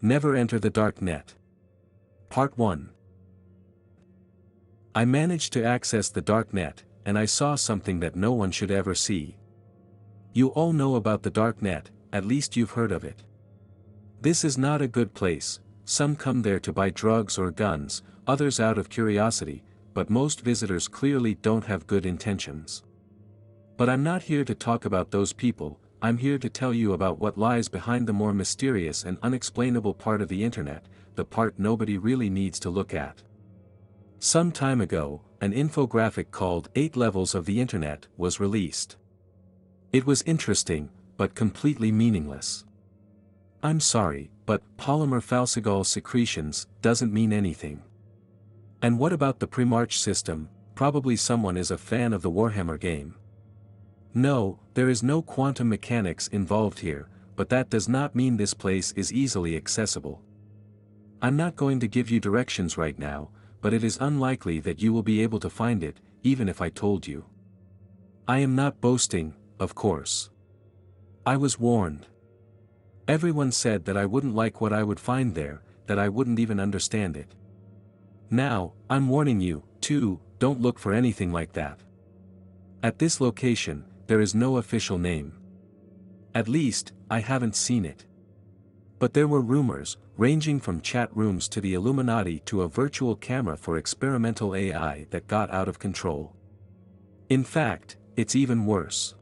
Never enter the DarkNet. Part 1. I managed to access the DarkNet, and I saw something that no one should ever see. You all know about the DarkNet, at least you've heard of it. This is not a good place. Some come there to buy drugs or guns, others out of curiosity, but most visitors clearly don't have good intentions. But I'm not here to talk about those people. I'm here to tell you about what lies behind the more mysterious and unexplainable part of the internet, the part nobody really needs to look at. Some time ago, an infographic called 8 Levels of the Internet was released. It was interesting, but completely meaningless. I'm sorry, but polymer falsigol secretions doesn't mean anything. And what about the pre-march system? Probably someone is a fan of the Warhammer game. No, there is no quantum mechanics involved here, but that does not mean this place is easily accessible. I'm not going to give you directions right now, but it is unlikely that you will be able to find it, even if I told you. I am not boasting, of course. I was warned. Everyone said that I wouldn't like what I would find there, that I wouldn't even understand it. Now, I'm warning you, too, don't look for anything like that. At this location, there is no official name. At least, I haven't seen it. But there were rumors, ranging from chat rooms to the Illuminati to a virtual camera for experimental AI that got out of control. In fact, it's even worse.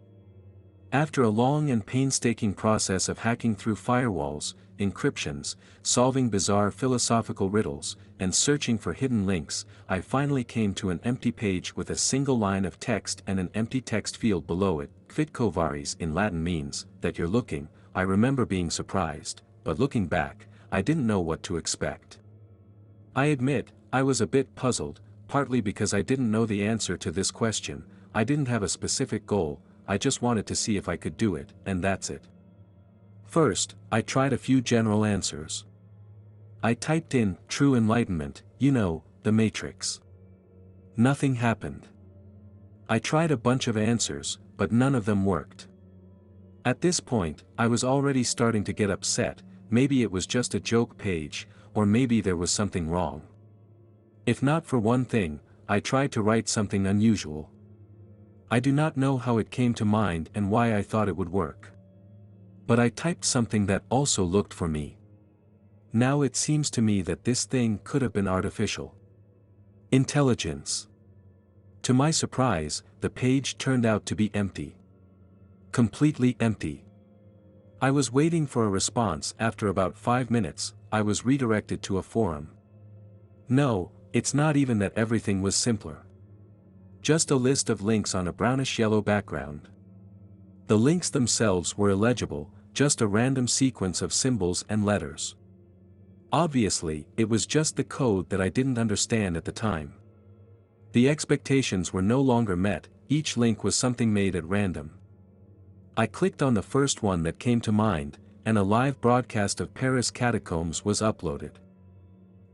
After a long and painstaking process of hacking through firewalls, encryptions, solving bizarre philosophical riddles, and searching for hidden links, I finally came to an empty page with a single line of text and an empty text field below it. Quid quo varis in Latin means that you're looking. I remember being surprised, but looking back, I didn't know what to expect. I admit, I was a bit puzzled, partly because I didn't know the answer to this question. I didn't have a specific goal, I just wanted to see if I could do it, and that's it. First, I tried a few general answers. I typed in, true enlightenment, you know, the Matrix. Nothing happened. I tried a bunch of answers, but none of them worked. At this point, I was already starting to get upset. Maybe it was just a joke page, or maybe there was something wrong. If not for one thing, I tried to write something unusual. I do not know how it came to mind and why I thought it would work. But I typed something that also looked for me. Now it seems to me that this thing could have been artificial intelligence. To my surprise, the page turned out to be empty. Completely empty. I was waiting for a response. After about 5 minutes, I was redirected to a forum. No, it's not even that everything was simpler. Just a list of links on a brownish-yellow background. The links themselves were illegible, just a random sequence of symbols and letters. Obviously, it was just the code that I didn't understand at the time. The expectations were no longer met, each link was something made at random. I clicked on the first one that came to mind, and a live broadcast of Paris catacombs was uploaded.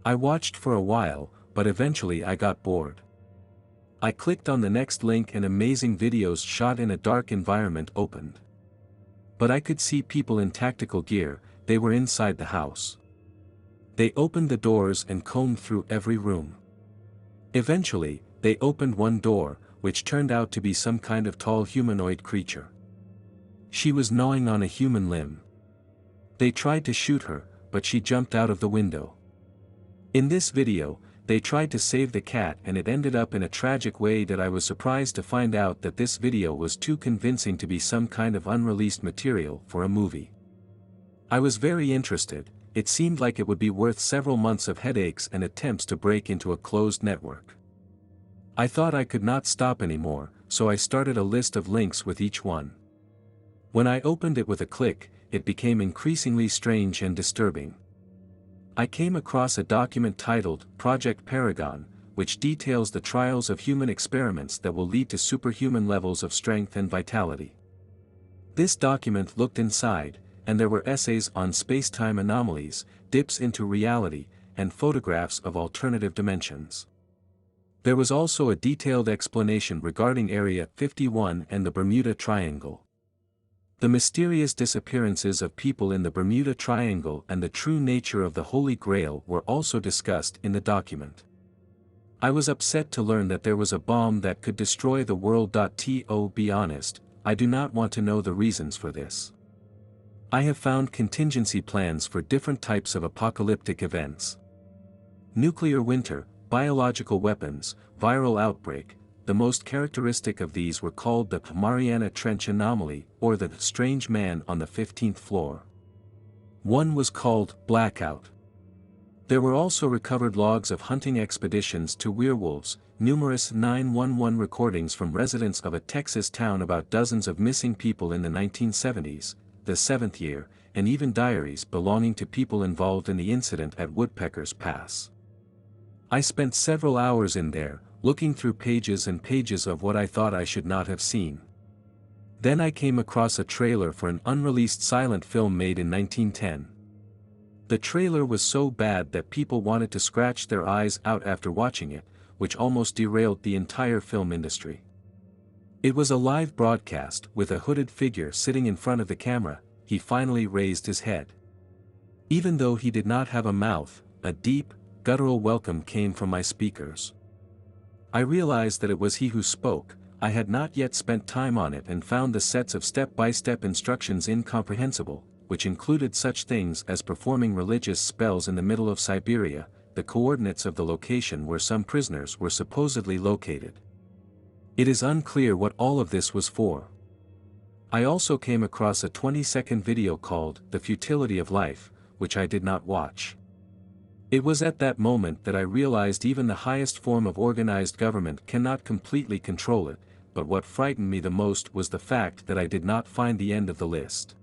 I watched for a while, but eventually I got bored. I clicked on the next link and amazing videos shot in a dark environment opened. But I could see people in tactical gear. They were inside the house. They opened the doors and combed through every room. Eventually, they opened one door, which turned out to be some kind of tall humanoid creature. She was gnawing on a human limb. They tried to shoot her, but she jumped out of the window. In this video, they tried to save the cat and it ended up in a tragic way that I was surprised to find out that this video was too convincing to be some kind of unreleased material for a movie. I was very interested. It seemed like it would be worth several months of headaches and attempts to break into a closed network. I thought I could not stop anymore, so I started a list of links with each one. When I opened it with a click, it became increasingly strange and disturbing. I came across a document titled Project Paragon, which details the trials of human experiments that will lead to superhuman levels of strength and vitality. This document looked inside, and there were essays on space-time anomalies, dips into reality, and photographs of alternative dimensions. There was also a detailed explanation regarding Area 51 and the Bermuda Triangle. The mysterious disappearances of people in the Bermuda Triangle and the true nature of the Holy Grail were also discussed in the document. I was upset to learn that there was a bomb that could destroy the world. To be honest, I do not want to know the reasons for this. I have found contingency plans for different types of apocalyptic events. Nuclear winter, biological weapons, viral outbreak. The most characteristic of these were called the Mariana Trench Anomaly, or the Strange Man on the 15th floor. One was called Blackout. There were also recovered logs of hunting expeditions to werewolves, numerous 911 recordings from residents of a Texas town about dozens of missing people in the 1970s, the 7th year, and even diaries belonging to people involved in the incident at Woodpecker's Pass. I spent several hours in there, looking through pages and pages of what I thought I should not have seen. Then I came across a trailer for an unreleased silent film made in 1910. The trailer was so bad that people wanted to scratch their eyes out after watching it, which almost derailed the entire film industry. It was a live broadcast with a hooded figure sitting in front of the camera. He finally raised his head. Even though he did not have a mouth, a deep, guttural welcome came from my speakers. I realized that it was he who spoke. I had not yet spent time on it and found the sets of step-by-step instructions incomprehensible, which included such things as performing religious spells in the middle of Siberia, the coordinates of the location where some prisoners were supposedly located. It is unclear what all of this was for. I also came across a 20-second video called The Futility of Life, which I did not watch. It was at that moment that I realized even the highest form of organized government cannot completely control it, but what frightened me the most was the fact that I did not find the end of the list.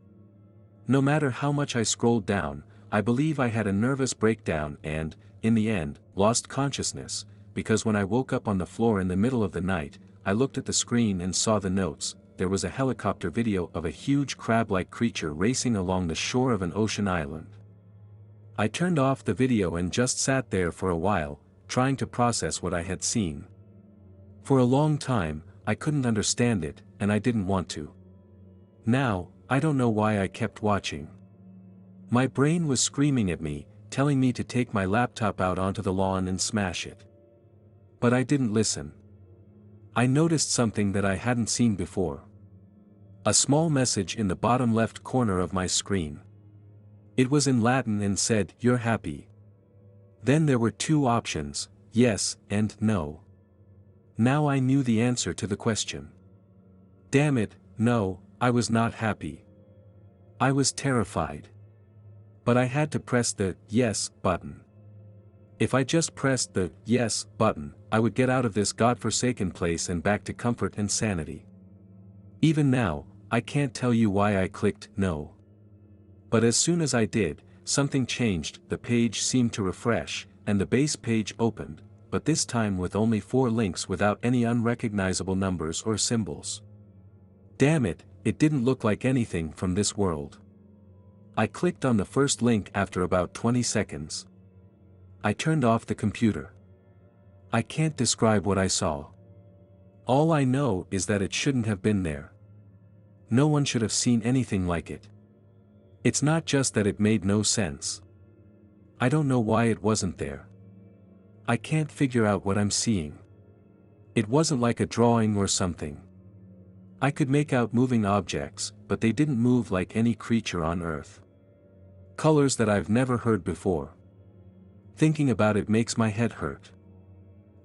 No matter how much I scrolled down, I believe I had a nervous breakdown and, in the end, lost consciousness, because when I woke up on the floor in the middle of the night, I looked at the screen and saw the notes. There was a helicopter video of a huge crab-like creature racing along the shore of an ocean island. I turned off the video and just sat there for a while, trying to process what I had seen. For a long time, I couldn't understand it, and I didn't want to. Now, I don't know why I kept watching. My brain was screaming at me, telling me to take my laptop out onto the lawn and smash it. But I didn't listen. I noticed something that I hadn't seen before. A small message in the bottom left corner of my screen. It was in Latin and said, "You're happy." Then there were two options, yes and no. Now I knew the answer to the question. Damn it, no, I was not happy. I was terrified. But I had to press the yes button. If I just pressed the yes button, I would get out of this godforsaken place and back to comfort and sanity. Even now, I can't tell you why I clicked no. But as soon as I did, something changed. The page seemed to refresh, and the base page opened, but this time with only 4 links without any unrecognizable numbers or symbols. Damn it, it didn't look like anything from this world. I clicked on the first link after about 20 seconds. I turned off the computer. I can't describe what I saw. All I know is that it shouldn't have been there. No one should have seen anything like it. It's not just that it made no sense. I don't know why it wasn't there. I can't figure out what I'm seeing. It wasn't like a drawing or something. I could make out moving objects, but they didn't move like any creature on Earth. Colors that I've never heard before. Thinking about it makes my head hurt.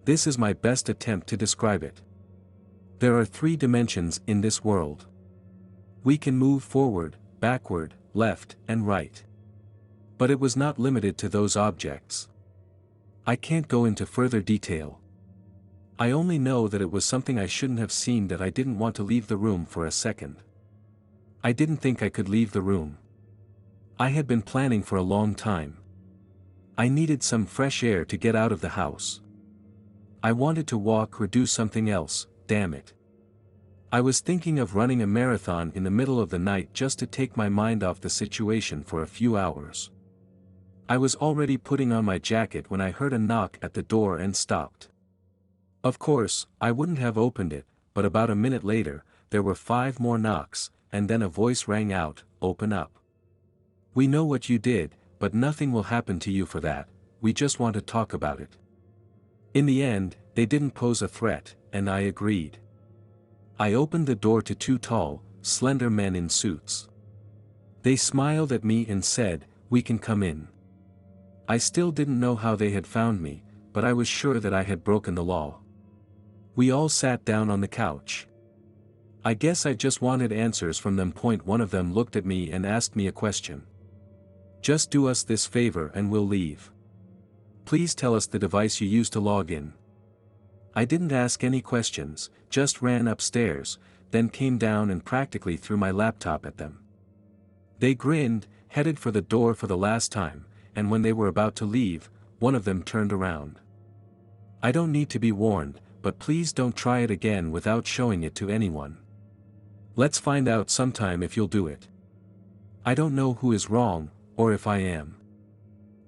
This is my best attempt to describe it. There are 3 dimensions in this world. We can move forward, backward, left, and right. But it was not limited to those objects. I can't go into further detail. I only know that it was something I shouldn't have seen, that I didn't want to leave the room for a second. I didn't think I could leave the room. I had been planning for a long time. I needed some fresh air to get out of the house. I wanted to walk or do something else, damn it. I was thinking of running a marathon in the middle of the night just to take my mind off the situation for a few hours. I was already putting on my jacket when I heard a knock at the door and stopped. Of course, I wouldn't have opened it, but about a minute later, there were 5 more knocks, and then a voice rang out, "Open up. We know what you did, but nothing will happen to you for that, we just want to talk about it." In the end, they didn't pose a threat, and I agreed. I opened the door to two tall, slender men in suits. They smiled at me and said, "We can come in." I still didn't know how they had found me, but I was sure that I had broken the law. We all sat down on the couch. I guess I just wanted answers from them. One of them looked at me and asked me a question. "Just do us this favor and we'll leave. Please tell us the device you used to log in." I didn't ask any questions, just ran upstairs, then came down and practically threw my laptop at them. They grinned, headed for the door for the last time, and when they were about to leave, one of them turned around. "I don't need to be warned, but please don't try it again without showing it to anyone. Let's find out sometime if you'll do it. I don't know who is wrong, or if I am.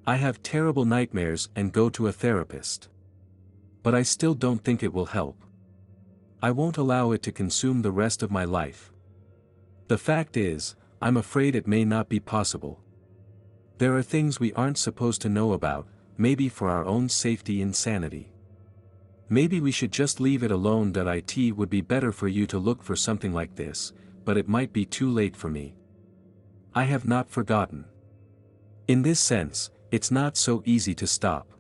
I have terrible nightmares and go to a therapist. But I still don't think it will help. I won't allow it to consume the rest of my life. The fact is, I'm afraid it may not be possible. There are things we aren't supposed to know about, maybe for our own safety and sanity. Maybe we should just leave it alone. It would be better for you to look for something like this, but it might be too late for me. I have not forgotten. In this sense, it's not so easy to stop.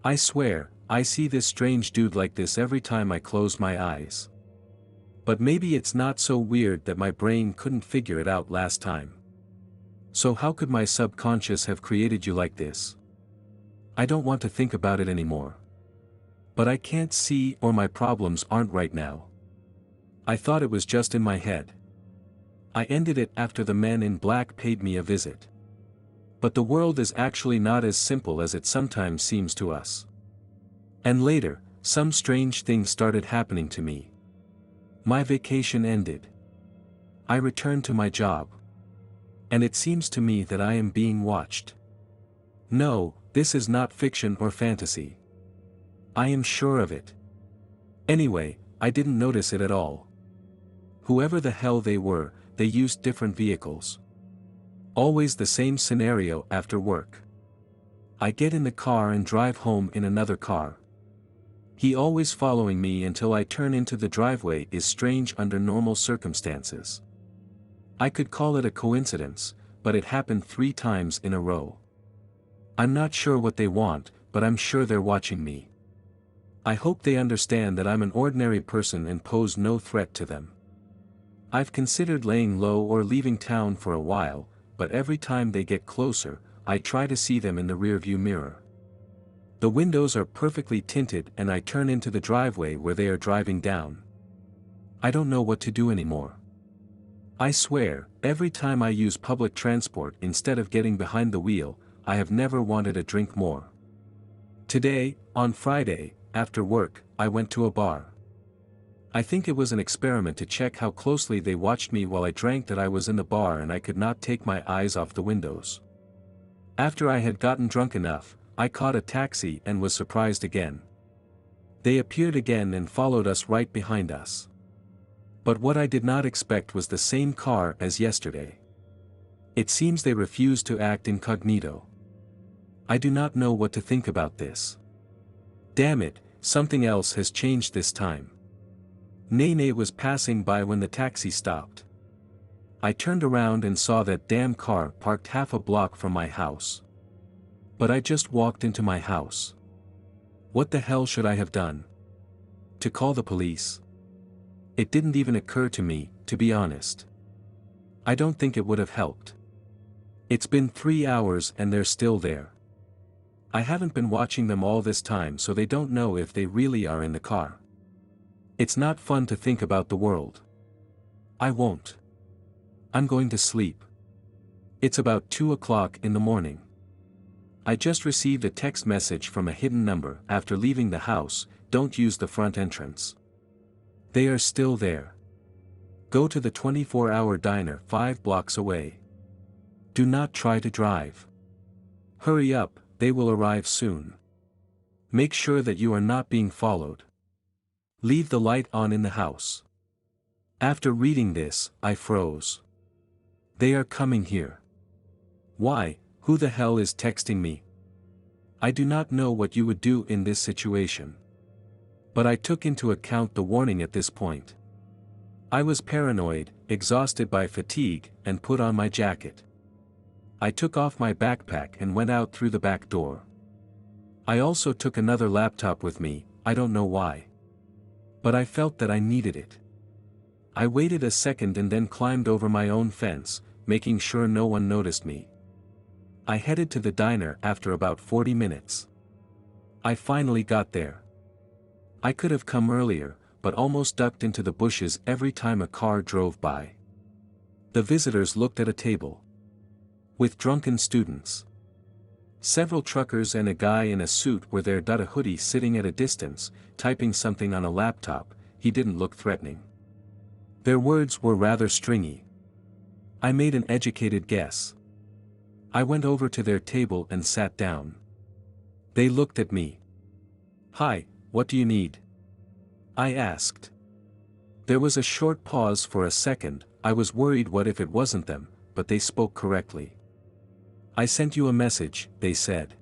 I swear, I see this strange dude like this every time I close my eyes. But maybe it's not so weird that my brain couldn't figure it out last time. So how could my subconscious have created you like this? I don't want to think about it anymore. But I can't see, or my problems aren't right now. I thought it was just in my head. I ended it after the men in black paid me a visit. But the world is actually not as simple as it sometimes seems to us. And later, some strange things started happening to me. My vacation ended. I returned to my job. And it seems to me that I am being watched. No, this is not fiction or fantasy. I am sure of it. Anyway, I didn't notice it at all. Whoever the hell they were, they used different vehicles. Always the same scenario after work. I get in the car and drive home in another car. He always following me until I turn into the driveway is strange under normal circumstances. I could call it a coincidence, but it happened 3 times in a row. I'm not sure what they want, but I'm sure they're watching me. I hope they understand that I'm an ordinary person and pose no threat to them. I've considered laying low or leaving town for a while, but every time they get closer, I try to see them in the rearview mirror. The windows are perfectly tinted and I turn into the driveway where they are driving down. I don't know what to do anymore. I swear, every time I use public transport instead of getting behind the wheel, I have never wanted a drink more. Today, on Friday, after work, I went to a bar. I think it was an experiment to check how closely they watched me while I drank. That I was in the bar and I could not take my eyes off the windows. After I had gotten drunk enough, I caught a taxi and was surprised again. They appeared again and followed us right behind us. But what I did not expect was the same car as yesterday. It seems they refused to act incognito. I do not know what to think about this. Damn it, something else has changed this time. Nene was passing by when the taxi stopped. I turned around and saw that damn car parked half a block from my house. But I just walked into my house. What the hell should I have done? To call the police? It didn't even occur to me, to be honest. I don't think it would have helped. It's been 3 hours and they're still there. I haven't been watching them all this time, so they don't know if they really are in the car. It's not fun to think about the world. I won't. I'm going to sleep. It's about 2 o'clock in the morning. I just received a text message from a hidden number. After leaving the house, don't use the front entrance. They are still there. Go to the 24-hour diner 5 blocks away. Do not try to drive. Hurry up, they will arrive soon. Make sure that you are not being followed. Leave the light on in the house. After reading this, I froze. They are coming here. Why, who the hell is texting me? I do not know what you would do in this situation. But I took into account the warning at this point. I was paranoid, exhausted by fatigue, and put on my jacket. I took off my backpack and went out through the back door. I also took another laptop with me, I don't know why. But I felt that I needed it. I waited a second and then climbed over my own fence, making sure no one noticed me. I headed to the diner after about 40 minutes. I finally got there. I could have come earlier, but almost ducked into the bushes every time a car drove by. The visitors looked at a table with drunken students. Several truckers and a guy in a suit were there. A hoodie sitting at a distance, typing something on a laptop. He didn't look threatening. Their words were rather stringy. I made an educated guess. I went over to their table and sat down. They looked at me. "Hi, what do you need?" I asked. There was a short pause for a second. I was worried what if it wasn't them, but they spoke correctly. "I sent you a message," they said.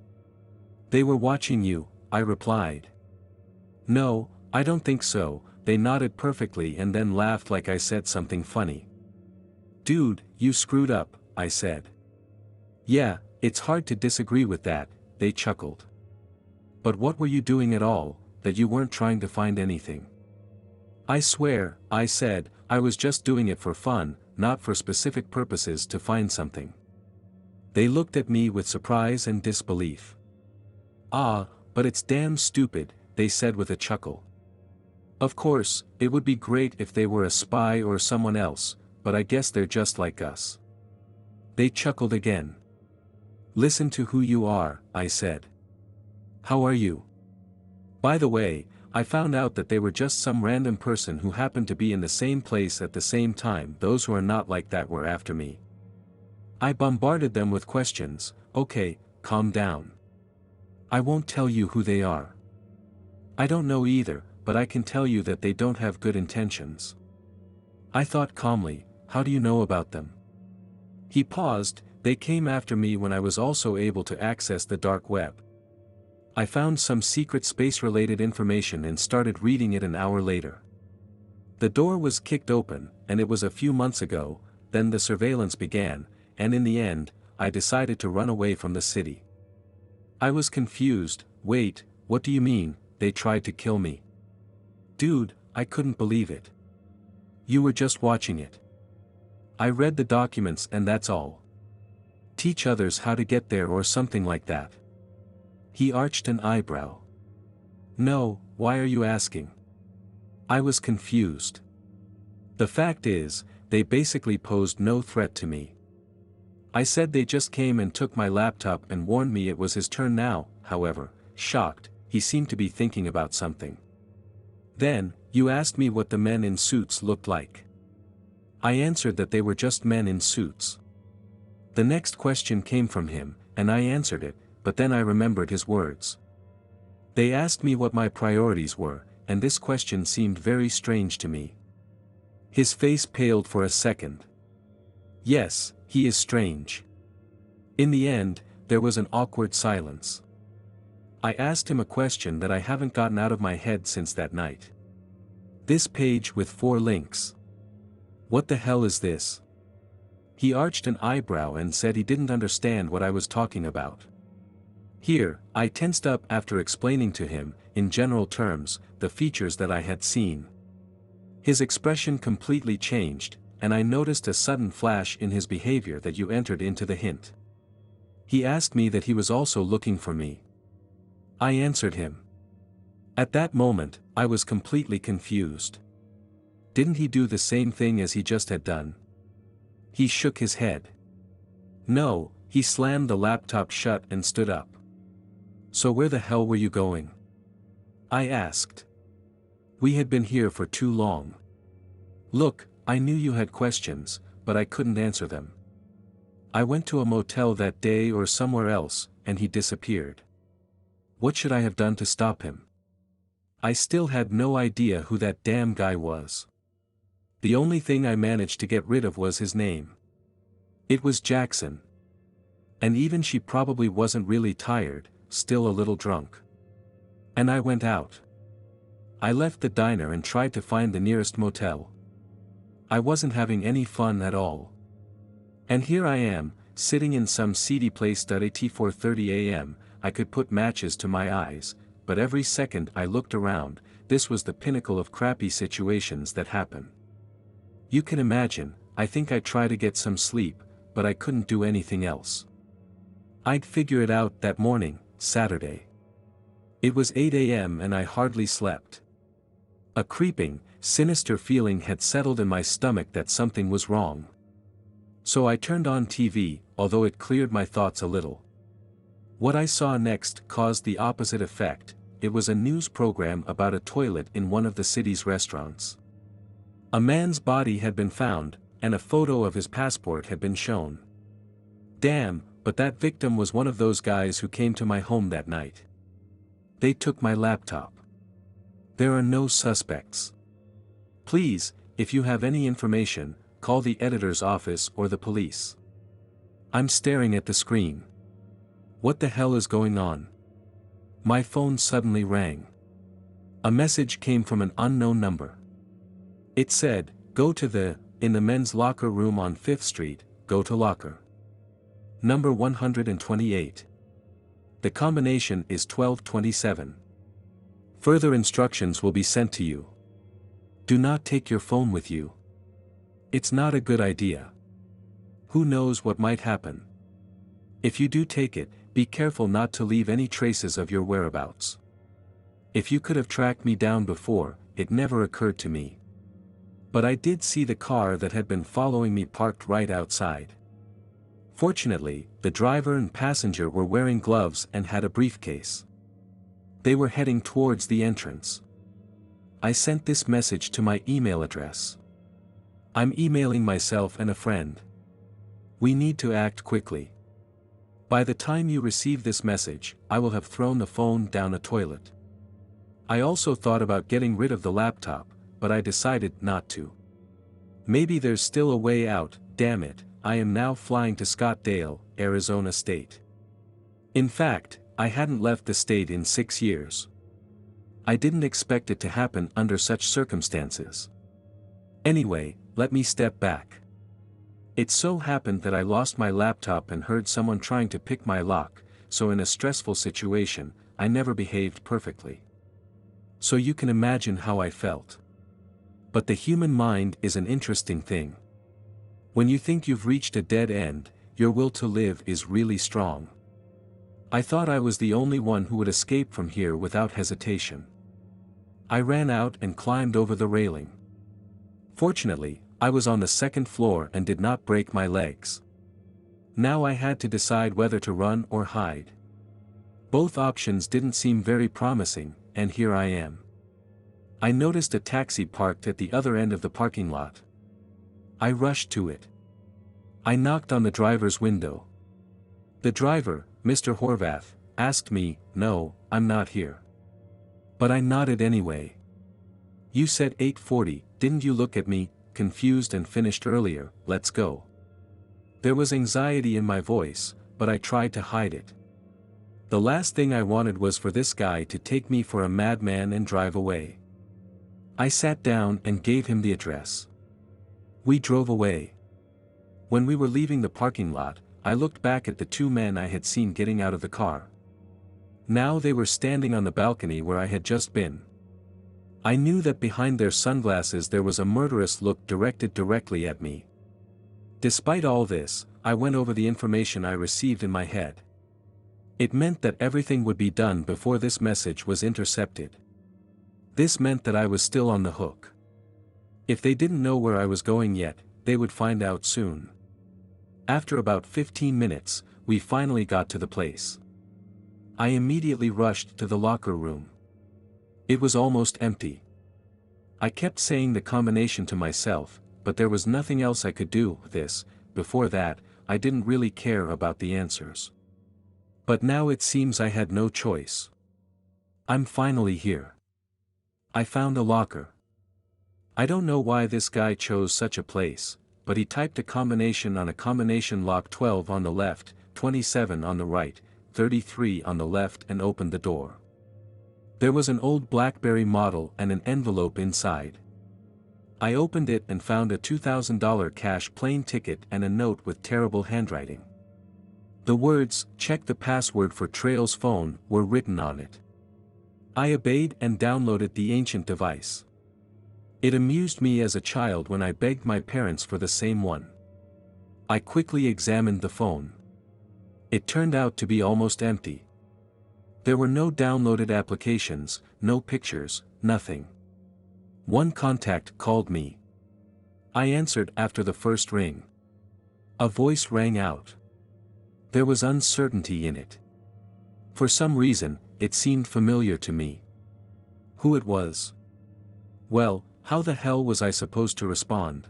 "They were watching you," I replied. "No, I don't think so," they nodded perfectly and then laughed like I said something funny. "Dude, you screwed up," I said. "Yeah, it's hard to disagree with that," they chuckled. "But what were you doing at all, that you weren't trying to find anything?" "I swear," I said, "I was just doing it for fun, not for specific purposes to find something." They looked at me with surprise and disbelief. "Ah, but it's damn stupid," they said with a chuckle. "Of course, it would be great if they were a spy or someone else, but I guess they're just like us." They chuckled again. "Listen to who you are," I said. "How are you? By the way, I found out that they were just some random person who happened to be in the same place at the same time. Those who are not like that were after me." I bombarded them with questions. "Okay, calm down. I won't tell you who they are. I don't know either, but I can tell you that they don't have good intentions." I thought calmly, "How do you know about them?" He paused. "They came after me when I was also able to access the dark web. I found some secret space-related information and started reading it an hour later. The door was kicked open, and it was a few months ago. Then the surveillance began, and in the end, I decided to run away from the city." I was confused. "Wait, what do you mean, they tried to kill me?" "Dude, I couldn't believe it. You were just watching it." "I read the documents and that's all. Teach others how to get there or something like that." He arched an eyebrow. "No, why are you asking?" I was confused. The fact is, they basically posed no threat to me. I said they just came and took my laptop and warned me it was his turn now. However, shocked, he seemed to be thinking about something. "Then, you asked me what the men in suits looked like." I answered that they were just men in suits. The next question came from him, and I answered it, but then I remembered his words. They asked me what my priorities were, and this question seemed very strange to me. His face paled for a second. "Yes, he is strange." In the end, there was an awkward silence. I asked him a question that I haven't gotten out of my head since that night. "This page with 4 links. What the hell is this?" He arched an eyebrow and said he didn't understand what I was talking about. Here, I tensed up after explaining to him, in general terms, the features that I had seen. His expression completely changed, and I noticed a sudden flash in his behavior that you entered into the hint. He asked me that he was also looking for me. I answered him. At that moment, I was completely confused. Didn't he do the same thing as he just had done? He shook his head. No, he slammed the laptop shut and stood up. "So where the hell were you going?" I asked. "We had been here for too long. Look, I knew you had questions, but I couldn't answer them. I went to a motel that day or somewhere else, and he disappeared. What should I have done to stop him? I still had no idea who that damn guy was. The only thing I managed to get rid of was his name. It was Jackson. And even she probably wasn't really tired, still a little drunk. And I went out. I left the diner and tried to find the nearest motel. I wasn't having any fun at all. And here I am, sitting in some seedy place at 4:30 a.m., I could put matches to my eyes, but every second I looked around, this was the pinnacle of crappy situations that happen. You can imagine, I think I tried to get some sleep, but I couldn't do anything else. I'd figure it out that morning, Saturday. It was 8 a.m. and I hardly slept. A creeping, sinister feeling had settled in my stomach that something was wrong. So I turned on TV, although it cleared my thoughts a little. What I saw next caused the opposite effect. It was a news program about a toilet in one of the city's restaurants. A man's body had been found, and a photo of his passport had been shown. Damn, but that victim was one of those guys who came to my home that night. They took my laptop. There are no suspects. Please, if you have any information, call the editor's office or the police. I'm staring at the screen. What the hell is going on? My phone suddenly rang. A message came from an unknown number. It said, in the men's locker room on 5th Street, go to locker number 128. The combination is 1227. Further instructions will be sent to you. Do not take your phone with you. It's not a good idea. Who knows what might happen? If you do take it, be careful not to leave any traces of your whereabouts. If you could have tracked me down before, it never occurred to me. But I did see the car that had been following me parked right outside. Fortunately, the driver and passenger were wearing gloves and had a briefcase. They were heading towards the entrance. I sent this message to my email address. I'm emailing myself and a friend. We need to act quickly. By the time you receive this message, I will have thrown the phone down a toilet. I also thought about getting rid of the laptop, but I decided not to. Maybe there's still a way out. Damn it, I am now flying to Scottsdale, Arizona State. In fact, I hadn't left the state in 6 years. I didn't expect it to happen under such circumstances. Anyway, let me step back. It so happened that I lost my laptop and heard someone trying to pick my lock, so in a stressful situation, I never behaved perfectly. So you can imagine how I felt. But the human mind is an interesting thing. When you think you've reached a dead end, your will to live is really strong. I thought I was the only one who would escape from here without hesitation. I ran out and climbed over the railing. Fortunately, I was on the 2nd floor and did not break my legs. Now I had to decide whether to run or hide. Both options didn't seem very promising, and here I am. I noticed a taxi parked at the other end of the parking lot. I rushed to it. I knocked on the driver's window. The driver, Mr. Horvath, asked me, "No, I'm not here." But I nodded anyway. "You said 8:40, didn't you look at me, confused and finished earlier, let's go." There was anxiety in my voice, but I tried to hide it. The last thing I wanted was for this guy to take me for a madman and drive away. I sat down and gave him the address. We drove away. When we were leaving the parking lot, I looked back at the 2 men I had seen getting out of the car. Now they were standing on the balcony where I had just been. I knew that behind their sunglasses there was a murderous look directed directly at me. Despite all this, I went over the information I received in my head. It meant that everything would be done before this message was intercepted. This meant that I was still on the hook. If they didn't know where I was going yet, they would find out soon. After about 15 minutes, we finally got to the place. I immediately rushed to the locker room. It was almost empty. I kept saying the combination to myself, but there was nothing else I could do with this. Before that, I didn't really care about the answers. But now it seems I had no choice. I'm finally here. I found a locker. I don't know why this guy chose such a place, but he typed a combination on a combination lock: 12 on the left, 27 on the right, 33 on the left, and opened the door. There was an old BlackBerry model and an envelope inside. I opened it and found a $2,000 cash plane ticket and a note with terrible handwriting. The words, "Check the password for Trail's phone," were written on it. I obeyed and downloaded the ancient device. It amused me as a child when I begged my parents for the same one. I quickly examined the phone. It turned out to be almost empty. There were no downloaded applications, no pictures, nothing. One contact called me. I answered after the first ring. A voice rang out. There was uncertainty in it. For some reason, it seemed familiar to me. Who it was? Well, how the hell was I supposed to respond?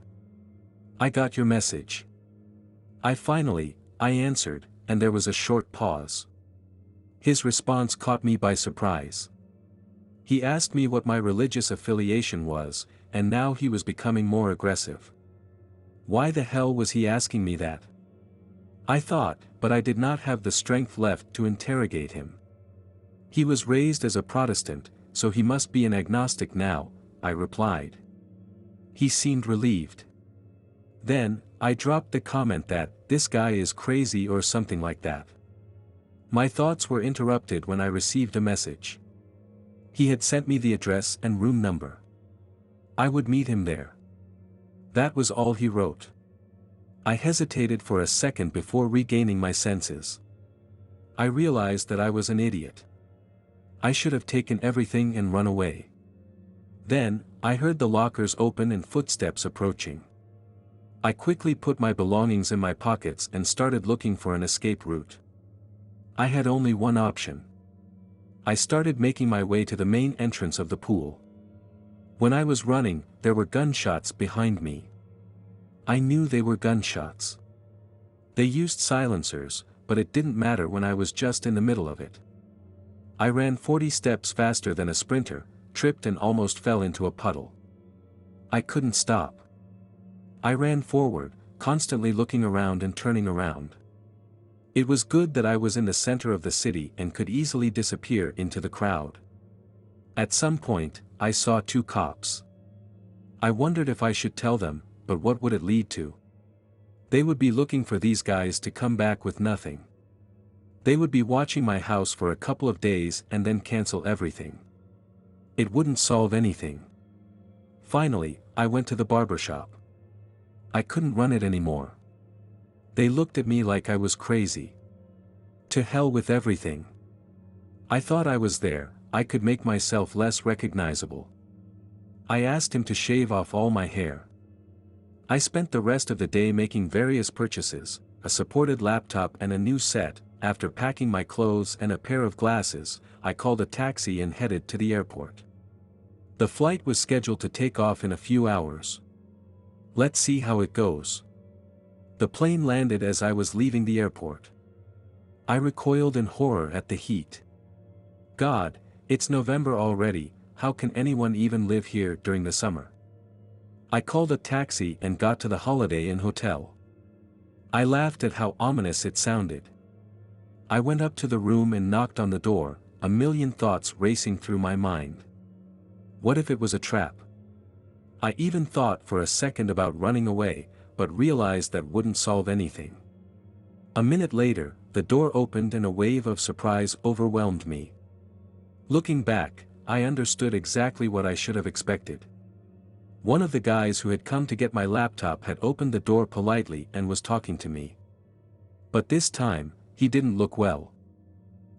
"I got your message." I answered, and there was a short pause. His response caught me by surprise. He asked me what my religious affiliation was, and now he was becoming more aggressive. Why the hell was he asking me that? I thought, but I did not have the strength left to interrogate him. He was raised as a Protestant, so he must be an agnostic now, I replied. He seemed relieved. Then, I dropped the comment that, "This guy is crazy" or something like that. My thoughts were interrupted when I received a message. He had sent me the address and room number. I would meet him there. That was all he wrote. I hesitated for a second before regaining my senses. I realized that I was an idiot. I should have taken everything and run away. Then, I heard the lockers open and footsteps approaching. I quickly put my belongings in my pockets and started looking for an escape route. I had only one option. I started making my way to the main entrance of the pool. When I was running, there were gunshots behind me. I knew they were gunshots. They used silencers, but it didn't matter when I was just in the middle of it. I ran 40 steps faster than a sprinter, tripped and almost fell into a puddle. I couldn't stop. I ran forward, constantly looking around and turning around. It was good that I was in the center of the city and could easily disappear into the crowd. At some point, I saw two cops. I wondered if I should tell them, but what would it lead to? They would be looking for these guys to come back with nothing. They would be watching my house for a couple of days and then cancel everything. It wouldn't solve anything. Finally, I went to the barbershop. I couldn't run it anymore. They looked at me like I was crazy. To hell with everything. I thought I was there, I could make myself less recognizable. I asked him to shave off all my hair. I spent the rest of the day making various purchases, a supported laptop and a new set. After packing my clothes and a pair of glasses, I called a taxi and headed to the airport. The flight was scheduled to take off in a few hours. Let's see how it goes. The plane landed as I was leaving the airport. I recoiled in horror at the heat. God, it's November already, how can anyone even live here during the summer? I called a taxi and got to the Holiday Inn hotel. I laughed at how ominous it sounded. I went up to the room and knocked on the door, a million thoughts racing through my mind. What if it was a trap? I even thought for a second about running away, but realized that wouldn't solve anything. A minute later, the door opened and a wave of surprise overwhelmed me. Looking back, I understood exactly what I should have expected. One of the guys who had come to get my laptop had opened the door politely and was talking to me. But this time, he didn't look well.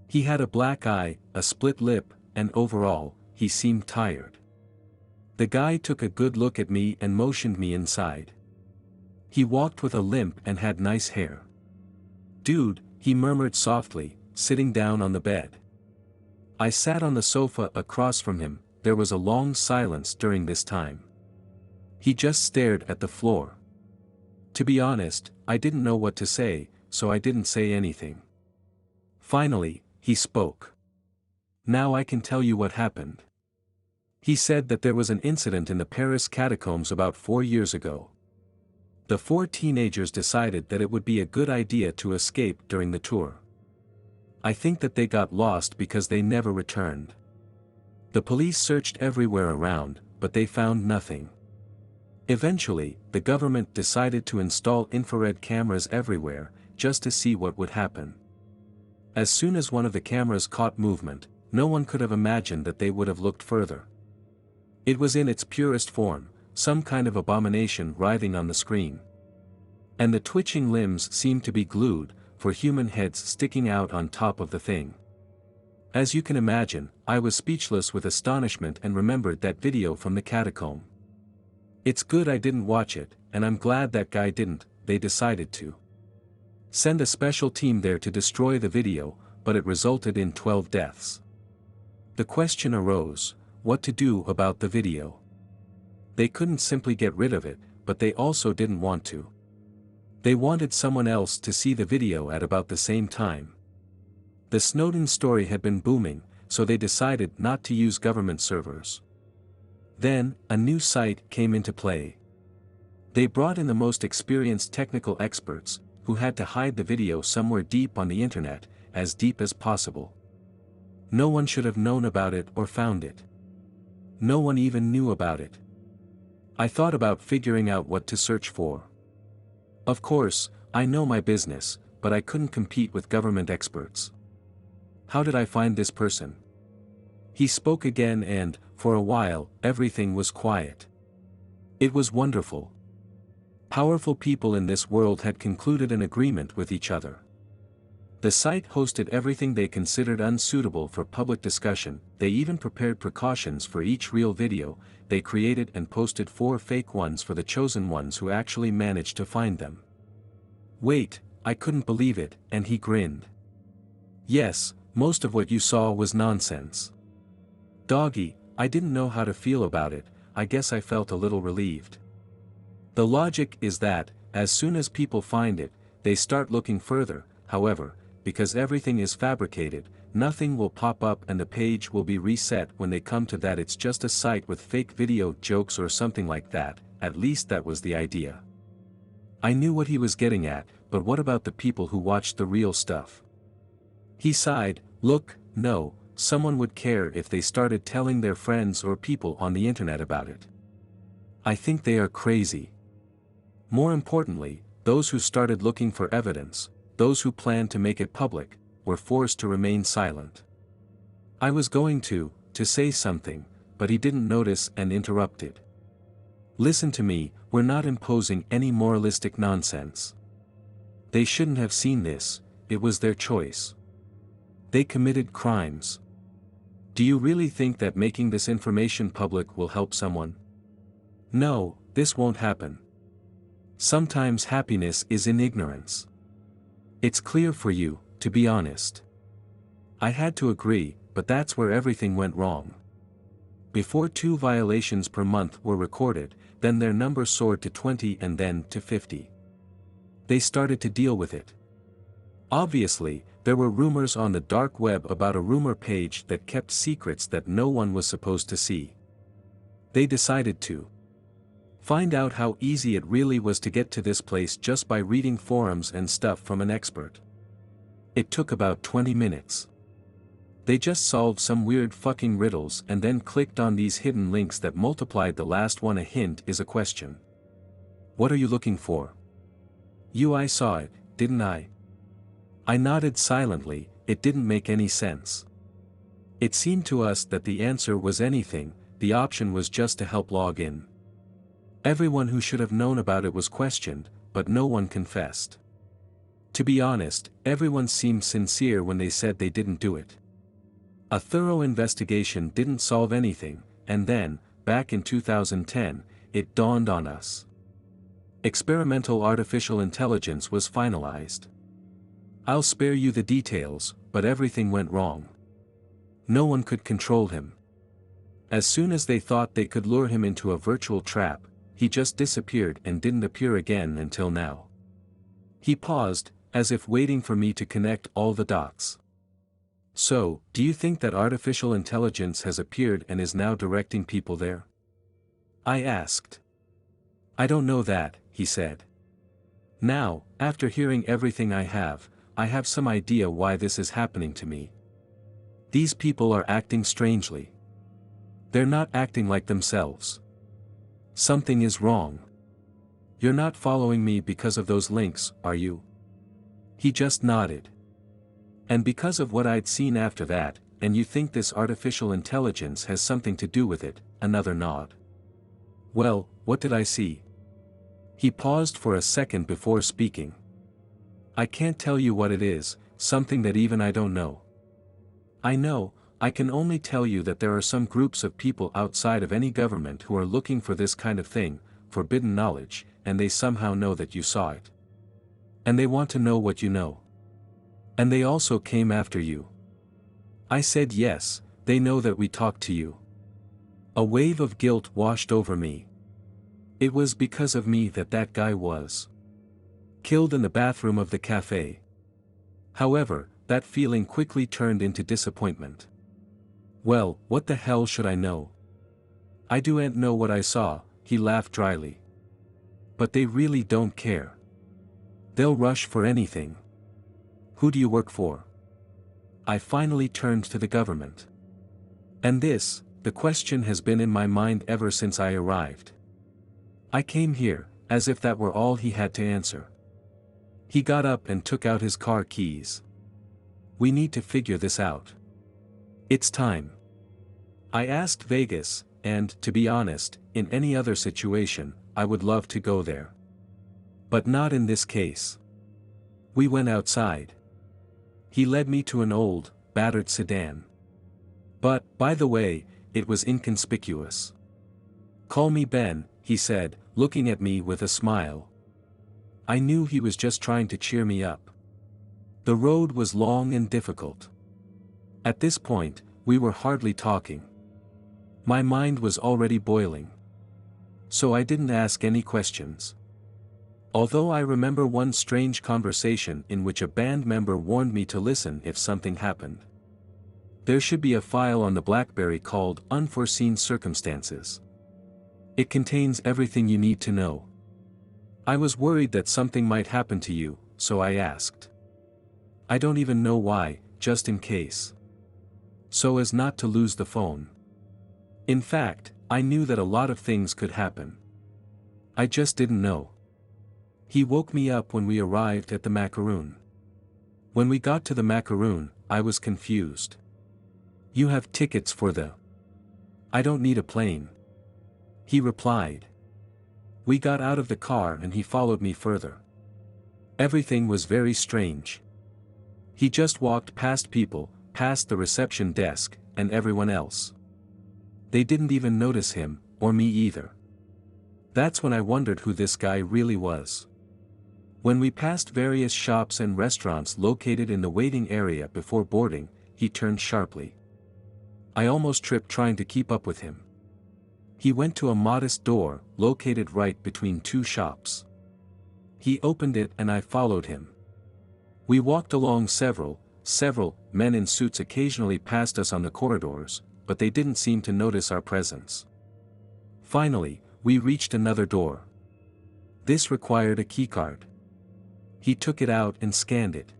He had a black eye, a split lip, and overall, he seemed tired. The guy took a good look at me and motioned me inside. He walked with a limp and had nice hair. "Dude," he murmured softly, sitting down on the bed. I sat on the sofa across from him. There was a long silence during this time. He just stared at the floor. To be honest, I didn't know what to say, so I didn't say anything. Finally, he spoke. "Now I can tell you what happened." He said that there was an incident in the Paris catacombs about 4 years ago. The 4 teenagers decided that it would be a good idea to escape during the tour. I think that they got lost because they never returned. The police searched everywhere around, but they found nothing. Eventually, the government decided to install infrared cameras everywhere, just to see what would happen. As soon as one of the cameras caught movement, no one could have imagined that they would have looked further. It was in its purest form, some kind of abomination writhing on the screen. And the twitching limbs seemed to be glued, for human heads sticking out on top of the thing. As you can imagine, I was speechless with astonishment and remembered that video from the catacomb. It's good I didn't watch it, and I'm glad that guy didn't. They decided to send a special team there to destroy the video, but it resulted in 12 deaths. The question arose, what to do about the video? They couldn't simply get rid of it, but they also didn't want to. They wanted someone else to see the video at about the same time. The Snowden story had been booming, so they decided not to use government servers. Then, a new site came into play. They brought in the most experienced technical experts, who had to hide the video somewhere deep on the internet, as deep as possible. No one should have known about it or found it. No one even knew about it. I thought about figuring out what to search for. Of course, I know my business, but I couldn't compete with government experts. How did I find this person? He spoke again and, for a while, everything was quiet. It was wonderful. Powerful people in this world had concluded an agreement with each other. The site hosted everything they considered unsuitable for public discussion. They even prepared precautions for each real video. They created and posted 4 fake ones for the chosen ones who actually managed to find them. Wait, I couldn't believe it, and he grinned. Yes, most of what you saw was nonsense. Doggy, I didn't know how to feel about it. I guess I felt a little relieved. The logic is that, as soon as people find it, they start looking further. However, because everything is fabricated, nothing will pop up and the page will be reset when they come to that. It's just a site with fake video jokes or something like that. At least that was the idea. I knew what he was getting at, but what about the people who watched the real stuff? He sighed. Look, no, someone would care if they started telling their friends or people on the internet about it. I think they are crazy. More importantly, those who started looking for evidence, those who planned to make it public, were forced to remain silent. I was going to say something, but he didn't notice and interrupted. Listen to me, we're not imposing any moralistic nonsense. They shouldn't have seen this, it was their choice. They committed crimes. Do you really think that making this information public will help someone? No, this won't happen. Sometimes happiness is in ignorance. It's clear for you, to be honest. I had to agree, but that's where everything went wrong. Before 2 violations per month were recorded, then their number soared to 20 and then to 50. They started to deal with it. Obviously, there were rumors on the dark web about a rumor page that kept secrets that no one was supposed to see. They decided to find out how easy it really was to get to this place just by reading forums and stuff from an expert. It took about 20 minutes. They just solved some weird fucking riddles and then clicked on these hidden links that multiplied the last one. A hint is a question. What are you looking for? I saw it, didn't I? I nodded silently. It didn't make any sense. It seemed to us that the answer was anything. The option was just to help log in. Everyone who should have known about it was questioned, but no one confessed. To be honest, everyone seemed sincere when they said they didn't do it. A thorough investigation didn't solve anything, and then, back in 2010, it dawned on us. Experimental artificial intelligence was finalized. I'll spare you the details, but everything went wrong. No one could control him. As soon as they thought they could lure him into a virtual trap, he just disappeared and didn't appear again until now. He paused, as if waiting for me to connect all the dots. So, do you think that artificial intelligence has appeared and is now directing people there? I asked. I don't know that, he said. Now, after hearing everything I have some idea why this is happening to me. These people are acting strangely. They're not acting like themselves. Something is wrong. You're not following me because of those links, are you? He just nodded. And because of what I'd seen after that, and you think this artificial intelligence has something to do with it, another nod. Well, what did I see? He paused for a second before speaking. I can't tell you what it is, something that even I don't know. I know, I can only tell you that there are some groups of people outside of any government who are looking for this kind of thing, forbidden knowledge, and they somehow know that you saw it. And they want to know what you know. And they also came after you. I said yes, they know that we talked to you. A wave of guilt washed over me. It was because of me that guy was killed in the bathroom of the cafe. However, that feeling quickly turned into disappointment. Well, what the hell should I know? I don't know what I saw, he laughed dryly. But they really don't care. They'll rush for anything. Who do you work for? I finally turned to the government. And the question has been in my mind ever since I arrived. I came here, as if that were all he had to answer. He got up and took out his car keys. We need to figure this out. It's time. I asked Vegas, and, to be honest, in any other situation, I would love to go there. But not in this case. We went outside. He led me to an old, battered sedan. But, by the way, it was inconspicuous. Call me Ben, he said, looking at me with a smile. I knew he was just trying to cheer me up. The road was long and difficult. At this point, we were hardly talking. My mind was already boiling. So I didn't ask any questions. Although I remember one strange conversation in which a band member warned me to listen if something happened. There should be a file on the BlackBerry called Unforeseen Circumstances. It contains everything you need to know. I was worried that something might happen to you, so I asked. I don't even know why, just in case. So as not to lose the phone. In fact, I knew that a lot of things could happen. I just didn't know. He woke me up when we arrived at the Macaroon. When we got to the Macaroon, I was confused. You have tickets for the... I don't need a plane. He replied. We got out of the car and he followed me further. Everything was very strange. He just walked past people, past the reception desk, and everyone else. They didn't even notice him, or me either. That's when I wondered who this guy really was. When we passed various shops and restaurants located in the waiting area before boarding, he turned sharply. I almost tripped trying to keep up with him. He went to a modest door, located right between two shops. He opened it and I followed him. We walked along several men in suits occasionally passed us on the corridors, but they didn't seem to notice our presence. Finally, we reached another door. This required a keycard. He took it out and scanned it.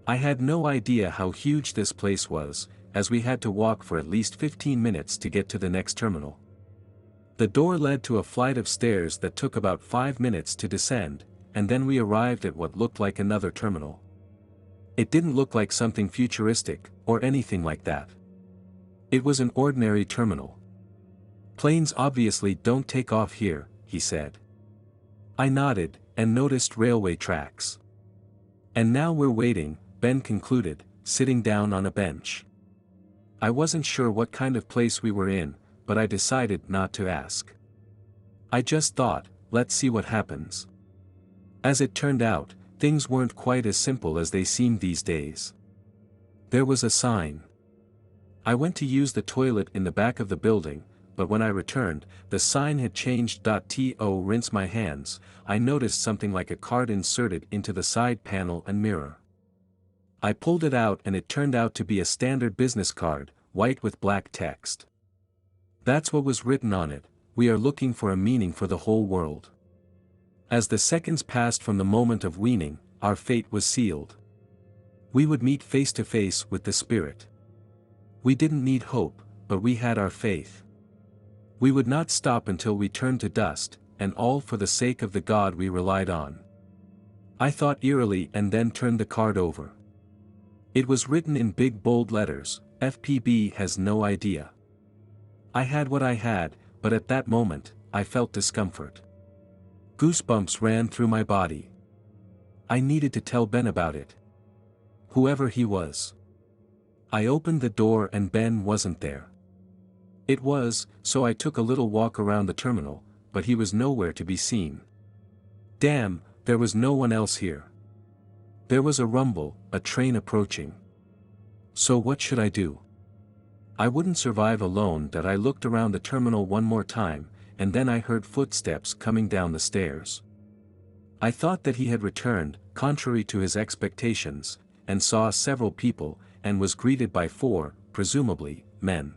I had no idea how huge this place was, as we had to walk for at least 15 minutes to get to the next terminal. The door led to a flight of stairs that took about 5 minutes to descend, and then we arrived at what looked like another terminal. It didn't look like something futuristic, or anything like that. It was an ordinary terminal. Planes obviously don't take off here, he said. I nodded, and noticed railway tracks. And now we're waiting, Ben concluded, sitting down on a bench. I wasn't sure what kind of place we were in, but I decided not to ask. I just thought, let's see what happens. As it turned out, things weren't quite as simple as they seem these days. There was a sign. I went to use the toilet in the back of the building, but when I returned, the sign had changed. To rinse my hands, I noticed something like a card inserted into the side panel and mirror. I pulled it out and it turned out to be a standard business card, white with black text. That's what was written on it: "We are looking for a meaning for the whole world." As the seconds passed from the moment of weaning, our fate was sealed. We would meet face to face with the spirit. We didn't need hope, but we had our faith. We would not stop until we turned to dust, and all for the sake of the God we relied on. I thought eerily and then turned the card over. It was written in big bold letters: "FPB has no idea." I had what I had, but at that moment, I felt discomfort. Goosebumps ran through my body. I needed to tell Ben about it. Whoever he was. I opened the door and Ben wasn't there. It was, so I took a little walk around the terminal, but he was nowhere to be seen. Damn, there was no one else here. There was a rumble, a train approaching. So what should I do? I wouldn't survive alone. That I looked around the terminal one more time, and then I heard footsteps coming down the stairs. I thought that he had returned, contrary to his expectations, and saw several people, and was greeted by 4, presumably, men.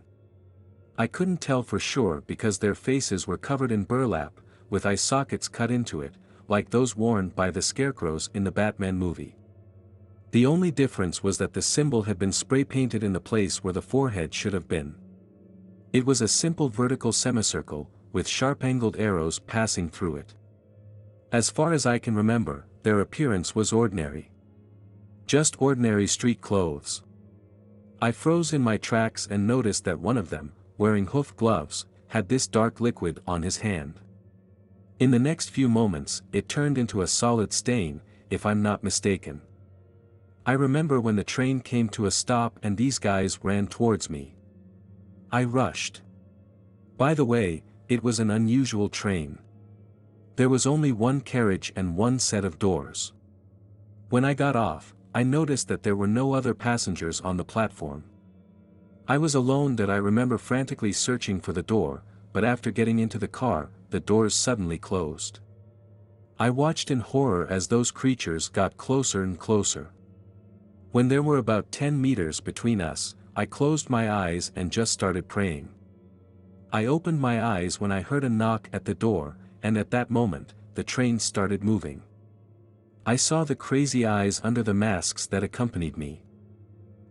I couldn't tell for sure because their faces were covered in burlap, with eye sockets cut into it, like those worn by the scarecrows in the Batman movie. The only difference was that the symbol had been spray-painted in the place where the forehead should have been. It was a simple vertical semicircle, with sharp-angled arrows passing through it. As far as I can remember, their appearance was ordinary. Just ordinary street clothes. I froze in my tracks and noticed that one of them, wearing hoof gloves, had this dark liquid on his hand. In the next few moments, it turned into a solid stain, if I'm not mistaken. I remember when the train came to a stop and these guys ran towards me. I rushed. By the way, it was an unusual train. There was only one carriage and one set of doors. When I got off, I noticed that there were no other passengers on the platform. I was alone. That I remember frantically searching for the door, but after getting into the car, the doors suddenly closed. I watched in horror as those creatures got closer and closer. When there were about 10 meters between us, I closed my eyes and just started praying. I opened my eyes when I heard a knock at the door, and at that moment, the train started moving. I saw the crazy eyes under the masks that accompanied me.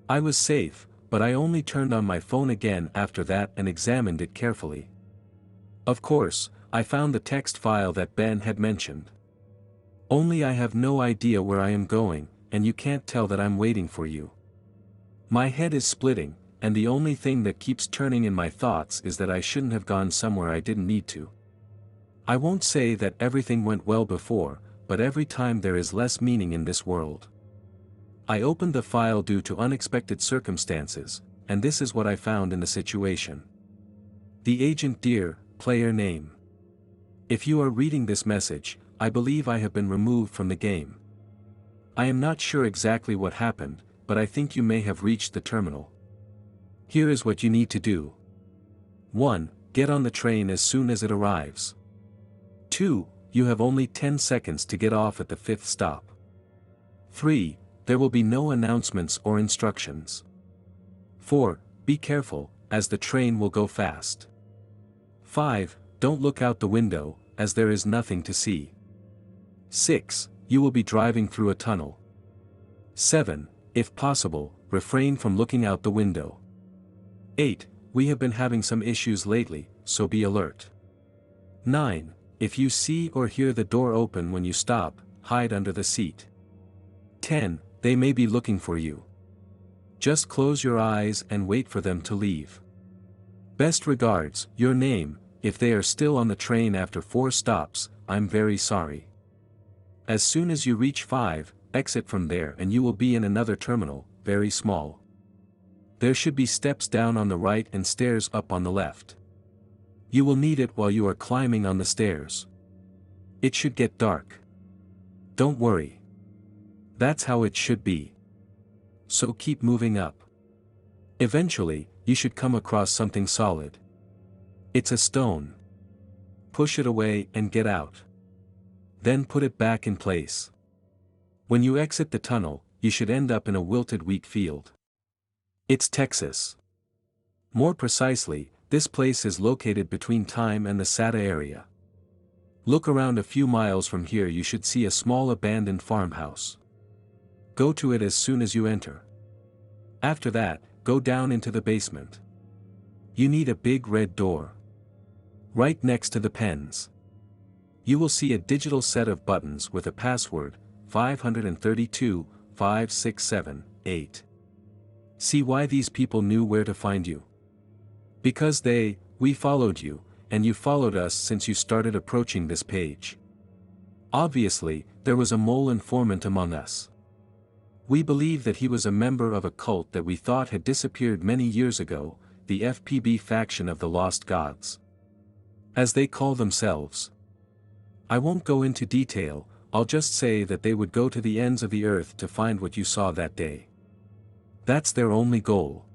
I was safe, but I only turned on my phone again after that and examined it carefully. Of course, I found the text file that Ben had mentioned. Only I have no idea where I am going, and you can't tell that I'm waiting for you. My head is splitting, and the only thing that keeps turning in my thoughts is that I shouldn't have gone somewhere I didn't need to. I won't say that everything went well before, but every time there is less meaning in this world. I opened the file due to unexpected circumstances, and this is what I found in the situation. The agent dear, player name. If you are reading this message, I believe I have been removed from the game. I am not sure exactly what happened, but I think you may have reached the terminal. Here is what you need to do. 1. Get on the train as soon as it arrives. 2. You have only 10 seconds to get off at the 5th stop. 3. There will be no announcements or instructions. 4. Be careful, as the train will go fast. 5. Don't look out the window, as there is nothing to see. 6. You will be driving through a tunnel. 7. If possible, refrain from looking out the window. 8. We have been having some issues lately, so be alert. 9. If you see or hear the door open when you stop, hide under the seat. 10. They may be looking for you. Just close your eyes and wait for them to leave. Best regards, your name. If they are still on the train after 4 stops, I'm very sorry. As soon as you reach 5, exit from there and you will be in another terminal, very small. There should be steps down on the right and stairs up on the left. You will need it while you are climbing on the stairs. It should get dark. Don't worry. That's how it should be. So keep moving up. Eventually, you should come across something solid. It's a stone. Push it away and get out. Then put it back in place. When you exit the tunnel, you should end up in a wilted wheat field. It's Texas. More precisely, this place is located between Time and the Sata area. Look around a few miles from here, you should see a small abandoned farmhouse. Go to it as soon as you enter. After that, go down into the basement. You need a big red door. Right next to the pens. You will see a digital set of buttons with a password, 532 567 8. See why these people knew where to find you? Because we followed you, and you followed us since you started approaching this page. Obviously, there was a mole informant among us. We believe that he was a member of a cult that we thought had disappeared many years ago, the FPB faction of the Lost Gods. As they call themselves. I won't go into detail, I'll just say that they would go to the ends of the earth to find what you saw that day. That's their only goal.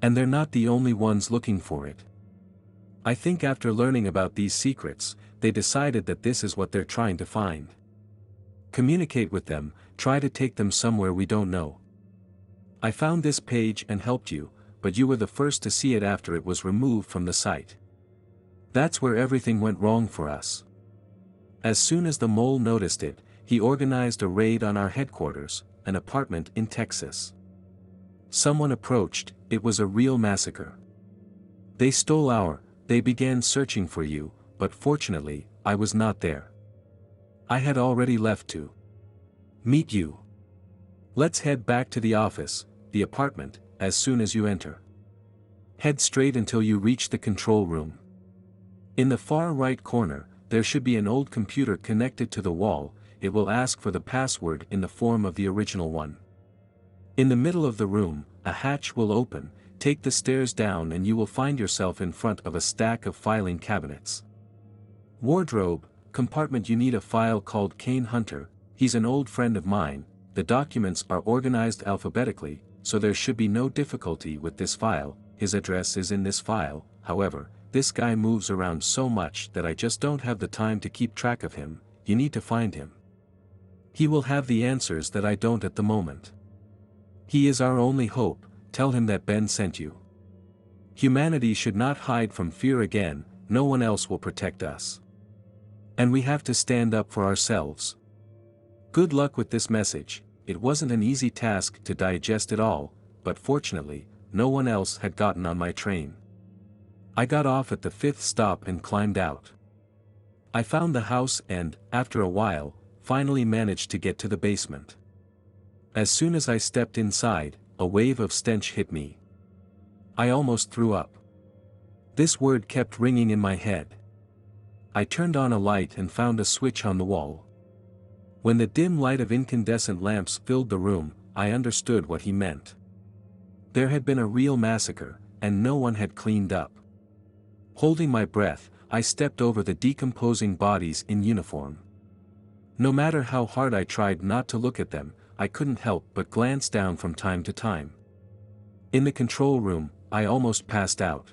And they're not the only ones looking for it. I think after learning about these secrets, they decided that this is what they're trying to find. Communicate with them, try to take them somewhere we don't know. I found this page and helped you, but you were the first to see it after it was removed from the site. That's where everything went wrong for us. As soon as the mole noticed it, he organized a raid on our headquarters, an apartment in Texas. Someone approached, it was a real massacre. They began searching for you, but fortunately, I was not there. I had already left to meet you. Let's head back to the office, the apartment, as soon as you enter. Head straight until you reach the control room. In the far right corner, there should be an old computer connected to the wall, it will ask for the password in the form of the original one. In the middle of the room, a hatch will open, take the stairs down and you will find yourself in front of a stack of filing cabinets. Wardrobe, compartment, you need a file called Kane Hunter, he's an old friend of mine, the documents are organized alphabetically, so there should be no difficulty with this file, his address is in this file, however, this guy moves around so much that I just don't have the time to keep track of him, you need to find him. He will have the answers that I don't at the moment. He is our only hope, tell him that Ben sent you. Humanity should not hide from fear again, no one else will protect us. And we have to stand up for ourselves. Good luck with this message, it wasn't an easy task to digest it all, but fortunately, no one else had gotten on my train. I got off at the 5th stop and climbed out. I found the house and, after a while, finally managed to get to the basement. As soon as I stepped inside, a wave of stench hit me. I almost threw up. This word kept ringing in my head. I turned on a light and found a switch on the wall. When the dim light of incandescent lamps filled the room, I understood what he meant. There had been a real massacre, and no one had cleaned up. Holding my breath, I stepped over the decomposing bodies in uniform. No matter how hard I tried not to look at them, I couldn't help but glance down from time to time. In the control room, I almost passed out.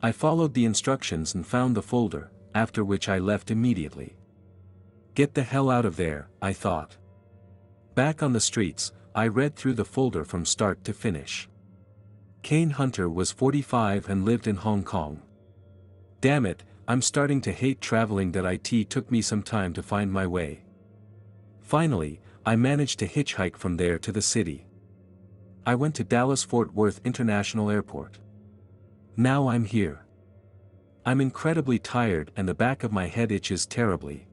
I followed the instructions and found the folder, after which I left immediately. Get the hell out of there, I thought. Back on the streets, I read through the folder from start to finish. Kane Hunter was 45 and lived in Hong Kong. Damn it, I'm starting to hate traveling. That it took me some time to find my way. Finally, I managed to hitchhike from there to the city. I went to Dallas-Fort Worth International Airport. Now I'm here. I'm incredibly tired and the back of my head itches terribly.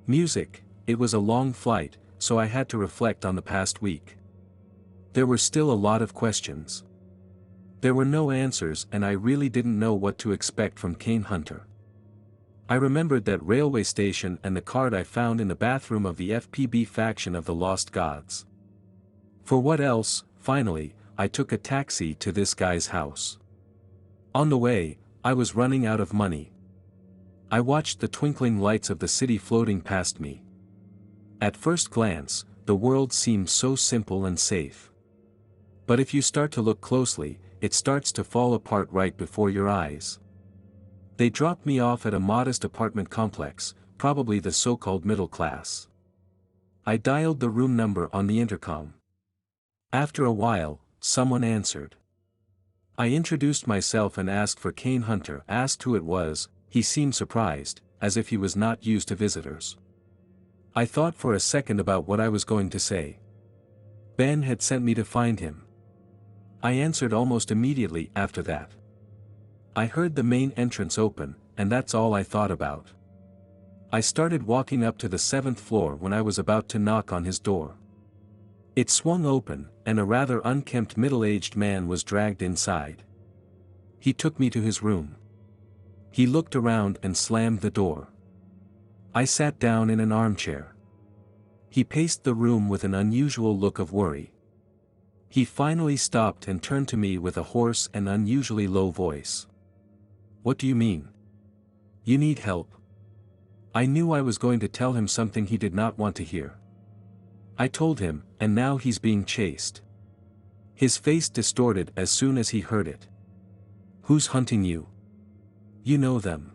Music, it was a long flight, so I had to reflect on the past week. There were still a lot of questions. There were no answers and I really didn't know what to expect from Kane Hunter. I remembered that railway station and the card I found in the bathroom of the FPB faction of the Lost Gods. For what else, finally, I took a taxi to this guy's house. On the way, I was running out of money. I watched the twinkling lights of the city floating past me. At first glance, the world seemed so simple and safe. But if you start to look closely, it starts to fall apart right before your eyes. They dropped me off at a modest apartment complex, probably the so-called middle class. I dialed the room number on the intercom. After a while, someone answered. I introduced myself and asked for Kane Hunter. Asked who it was. He seemed surprised, as if he was not used to visitors. I thought for a second about what I was going to say. Ben had sent me to find him. I answered almost immediately after that. I heard the main entrance open, and that's all I thought about. I started walking up to the 7th floor when I was about to knock on his door. It swung open, and a rather unkempt middle-aged man was dragged inside. He took me to his room. He looked around and slammed the door. I sat down in an armchair. He paced the room with an unusual look of worry. He finally stopped and turned to me with a hoarse and unusually low voice. "What do you mean? You need help?" I knew I was going to tell him something he did not want to hear. I told him, and now he's being chased. His face distorted as soon as he heard it. "Who's hunting you? You know them."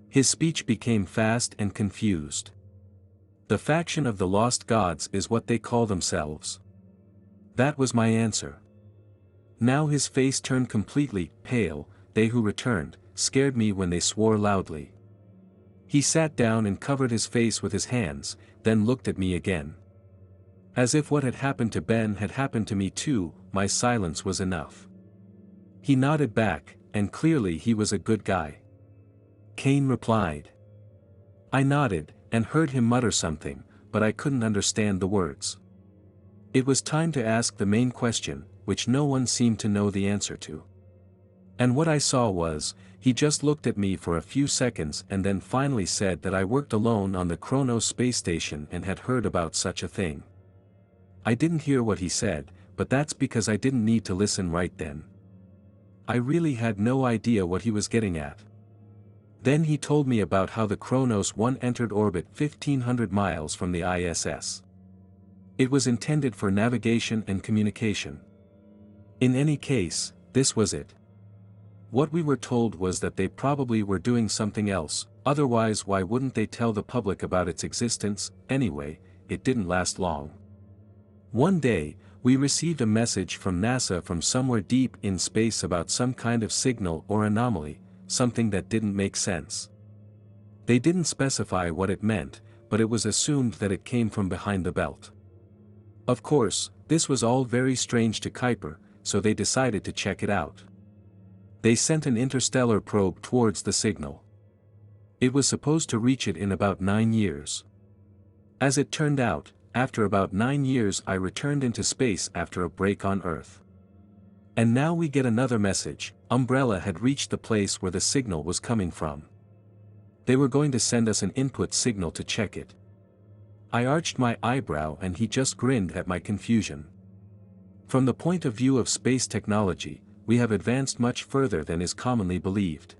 His speech became fast and confused. "The faction of the Lost Gods is what they call themselves." That was my answer. Now his face turned completely pale. They who returned scared me when they swore loudly. He sat down and covered his face with his hands, then looked at me again. As if what had happened to Ben had happened to me too, my silence was enough. He nodded back, and clearly he was a good guy. Kane replied. I nodded, and heard him mutter something, but I couldn't understand the words. It was time to ask the main question, which no one seemed to know the answer to. And what I saw was, he just looked at me for a few seconds and then finally said that I worked alone on the Kronos space station and had heard about such a thing. I didn't hear what he said, but that's because I didn't need to listen right then. I really had no idea what he was getting at. Then he told me about how the Kronos 1 entered orbit 1,500 miles from the ISS. It was intended for navigation and communication. In any case, this was it. What we were told was that they probably were doing something else, otherwise why wouldn't they tell the public about its existence? Anyway, it didn't last long. One day, we received a message from NASA from somewhere deep in space about some kind of signal or anomaly, something that didn't make sense. They didn't specify what it meant, but it was assumed that it came from behind the belt. Of course, this was all very strange to Kuiper, so they decided to check it out. They sent an interstellar probe towards the signal. It was supposed to reach it in about 9 years. As it turned out, after about 9 years I returned into space after a break on Earth. And now we get another message. Umbrella had reached the place where the signal was coming from. They were going to send us an input signal to check it. I arched my eyebrow and he just grinned at my confusion. From the point of view of space technology, we have advanced much further than is commonly believed.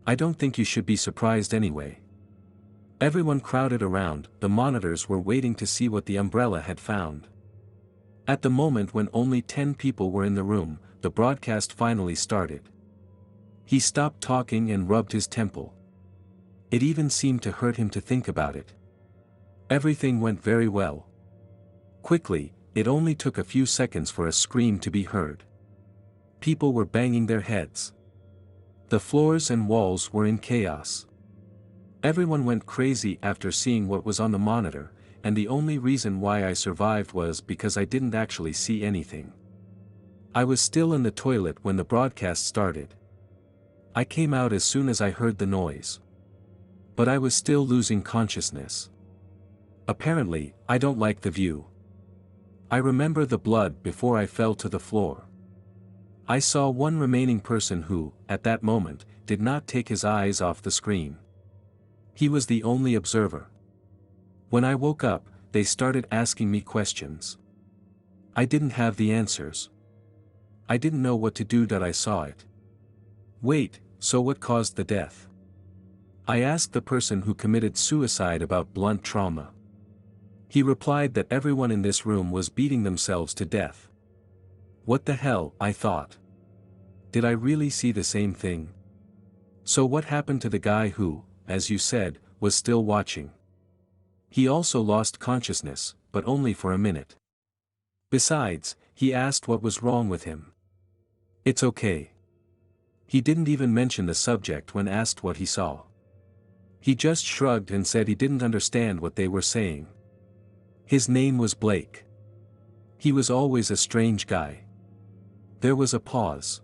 I don't think you should be surprised anyway. Everyone crowded around, the monitors were waiting to see what the umbrella had found. At the moment when only 10 people were in the room, the broadcast finally started. He stopped talking and rubbed his temple. It even seemed to hurt him to think about it. Everything went very well. Quickly, it only took a few seconds for a scream to be heard. People were banging their heads. The floors and walls were in chaos. Everyone went crazy after seeing what was on the monitor, and the only reason why I survived was because I didn't actually see anything. I was still in the toilet when the broadcast started. I came out as soon as I heard the noise. But I was still losing consciousness. Apparently, I don't like the view. I remember the blood before I fell to the floor. I saw one remaining person who, at that moment, did not take his eyes off the screen. He was the only observer. When I woke up, they started asking me questions. I didn't have the answers. I didn't know what to do that I saw it. Wait, so what caused the death? I asked the person who committed suicide about blunt trauma. He replied that everyone in this room was beating themselves to death. What the hell, I thought. Did I really see the same thing? So what happened to the guy who, as you said, was still watching? He also lost consciousness, but only for a minute. Besides, he asked what was wrong with him. It's okay. He didn't even mention the subject when asked what he saw. He just shrugged and said he didn't understand what they were saying. His name was Blake. He was always a strange guy. There was a pause.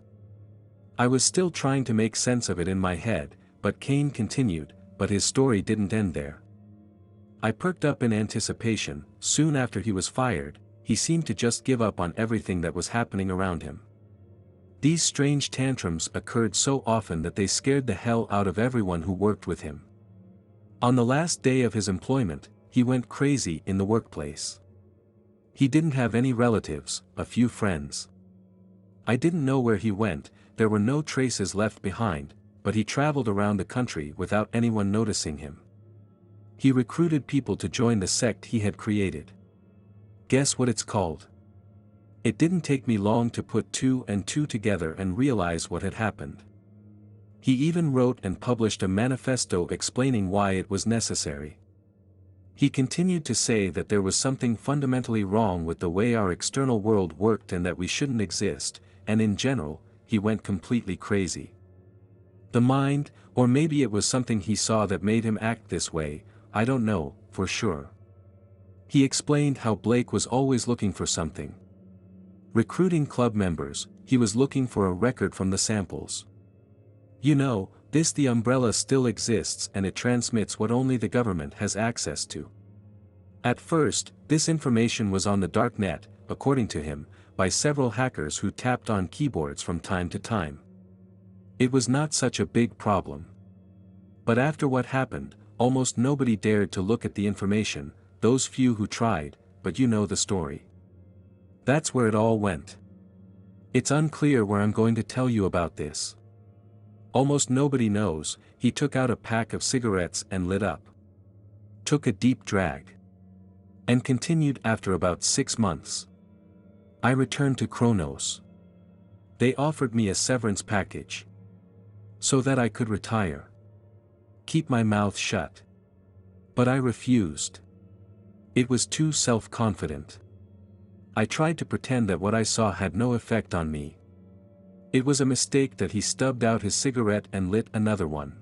I was still trying to make sense of it in my head, but Kane continued, but his story didn't end there. I perked up in anticipation. Soon after he was fired, he seemed to just give up on everything that was happening around him. These strange tantrums occurred so often that they scared the hell out of everyone who worked with him. On the last day of his employment, he went crazy in the workplace. He didn't have any relatives, a few friends. I didn't know where he went. There were no traces left behind, but he traveled around the country without anyone noticing him. He recruited people to join the sect he had created. Guess what it's called? It didn't take me long to put two and two together and realize what had happened. He even wrote and published a manifesto explaining why it was necessary. He continued to say that there was something fundamentally wrong with the way our external world worked and that we shouldn't exist, and in general, he went completely crazy. The mind, or maybe it was something he saw that made him act this way, I don't know, for sure. He explained how Blake was always looking for something. Recruiting club members, he was looking for a record from the samples. You know, the umbrella still exists and it transmits what only the government has access to. At first, this information was on the DarkNet, according to him, by several hackers who tapped on keyboards from time to time. It was not such a big problem. But after what happened, almost nobody dared to look at the information, those few who tried, but you know the story. That's where it all went. It's unclear where I'm going to tell you about this. Almost nobody knows. He took out a pack of cigarettes and lit up. Took a deep drag. And continued after about 6 months. I returned to Kronos. They offered me a severance package. So that I could retire. Keep my mouth shut. But I refused. It was too self-confident. I tried to pretend that what I saw had no effect on me. It was a mistake that he stubbed out his cigarette and lit another one.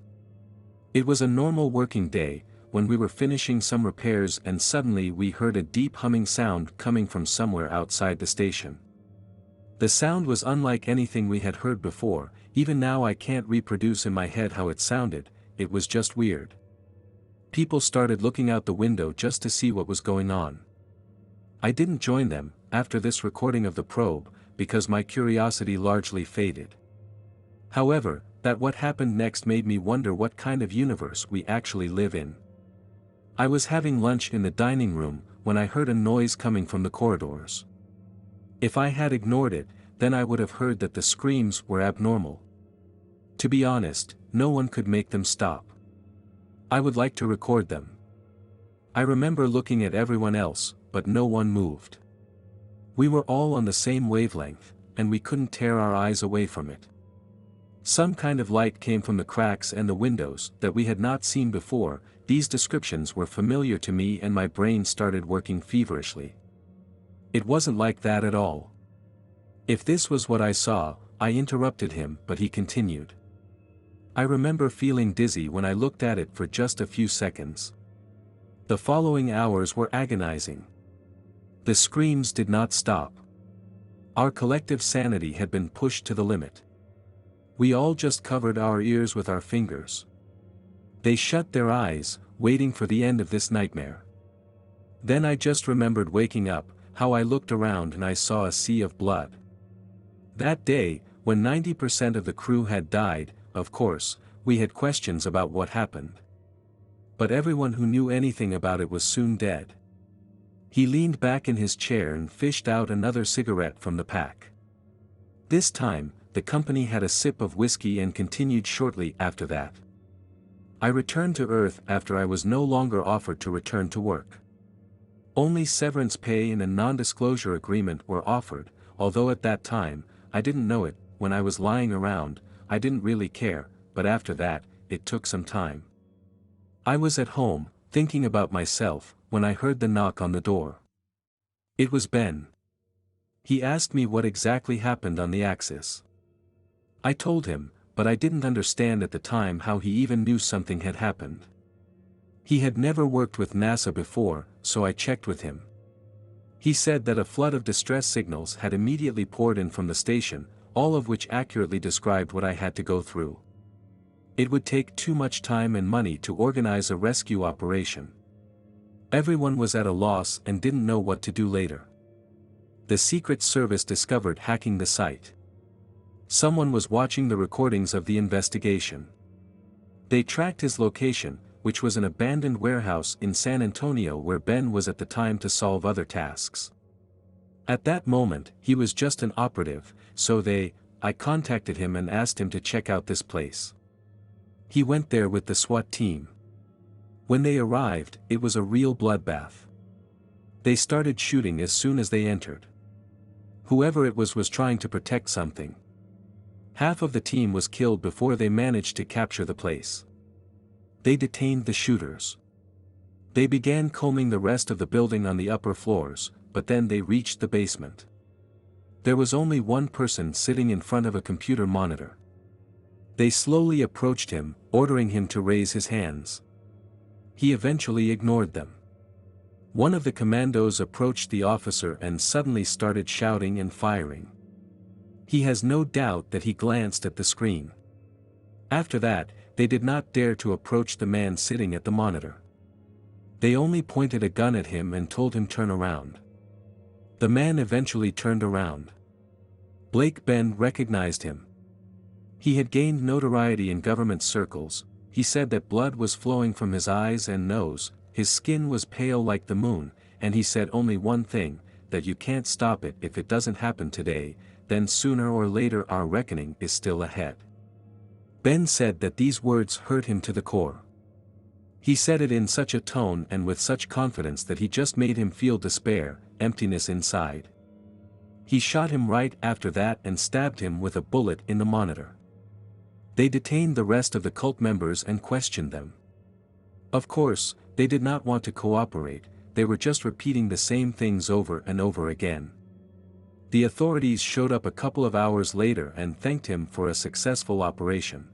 It was a normal working day, when we were finishing some repairs and suddenly we heard a deep humming sound coming from somewhere outside the station. The sound was unlike anything we had heard before. Even now I can't reproduce in my head how it sounded. It was just weird. People started looking out the window just to see what was going on. I didn't join them, after this recording of the probe, because my curiosity largely faded. However, that what happened next made me wonder what kind of universe we actually live in. I was having lunch in the dining room, when I heard a noise coming from the corridors. If I had ignored it, then I would have heard that the screams were abnormal. To be honest, no one could make them stop. I would like to record them. I remember looking at everyone else, but no one moved. We were all on the same wavelength, and we couldn't tear our eyes away from it. Some kind of light came from the cracks and the windows that we had not seen before. These descriptions were familiar to me and my brain started working feverishly. It wasn't like that at all. If this was what I saw, I interrupted him, but he continued. I remember feeling dizzy when I looked at it for just a few seconds. The following hours were agonizing. The screams did not stop. Our collective sanity had been pushed to the limit. We all just covered our ears with our fingers. They shut their eyes, waiting for the end of this nightmare. Then I just remembered waking up, how I looked around and I saw a sea of blood. That day, when 90% of the crew had died, of course, we had questions about what happened. But everyone who knew anything about it was soon dead. He leaned back in his chair and fished out another cigarette from the pack. This time, the company had a sip of whiskey and continued shortly after that. I returned to Earth after I was no longer offered to return to work. Only severance pay and a non-disclosure agreement were offered, although at that time, I didn't know it. When I was lying around, I didn't really care, but after that, it took some time. I was at home, thinking about myself, when I heard the knock on the door. It was Ben. He asked me what exactly happened on the axis. I told him, but I didn't understand at the time how he even knew something had happened. He had never worked with NASA before, so I checked with him. He said that a flood of distress signals had immediately poured in from the station, all of which accurately described what I had to go through. It would take too much time and money to organize a rescue operation. Everyone was at a loss and didn't know what to do later. The Secret Service discovered hacking the site. Someone was watching the recordings of the investigation. They tracked his location, which was an abandoned warehouse in San Antonio where Ben was at the time to solve other tasks. At that moment, he was just an operative, so I contacted him and asked him to check out this place. He went there with the SWAT team. When they arrived, it was a real bloodbath. They started shooting as soon as they entered. Whoever it was trying to protect something. Half of the team was killed before they managed to capture the place. They detained the shooters. They began combing the rest of the building on the upper floors, but then they reached the basement. There was only one person sitting in front of a computer monitor. They slowly approached him, ordering him to raise his hands. He eventually ignored them. One of the commandos approached the officer and suddenly started shouting and firing. He has no doubt that he glanced at the screen. After that, they did not dare to approach the man sitting at the monitor. They only pointed a gun at him and told him turn around. The man eventually turned around. Ben recognized him. He had gained notoriety in government circles. He said that blood was flowing from his eyes and nose, his skin was pale like the moon, and he said only one thing, that you can't stop it. If it doesn't happen today, then sooner or later our reckoning is still ahead. Ben said that these words hurt him to the core. He said it in such a tone and with such confidence that he just made him feel despair, emptiness inside. He shot him right after that and stabbed him with a bullet in the monitor. They detained the rest of the cult members and questioned them. Of course, they did not want to cooperate, they were just repeating the same things over and over again. The authorities showed up a couple of hours later and thanked him for a successful operation.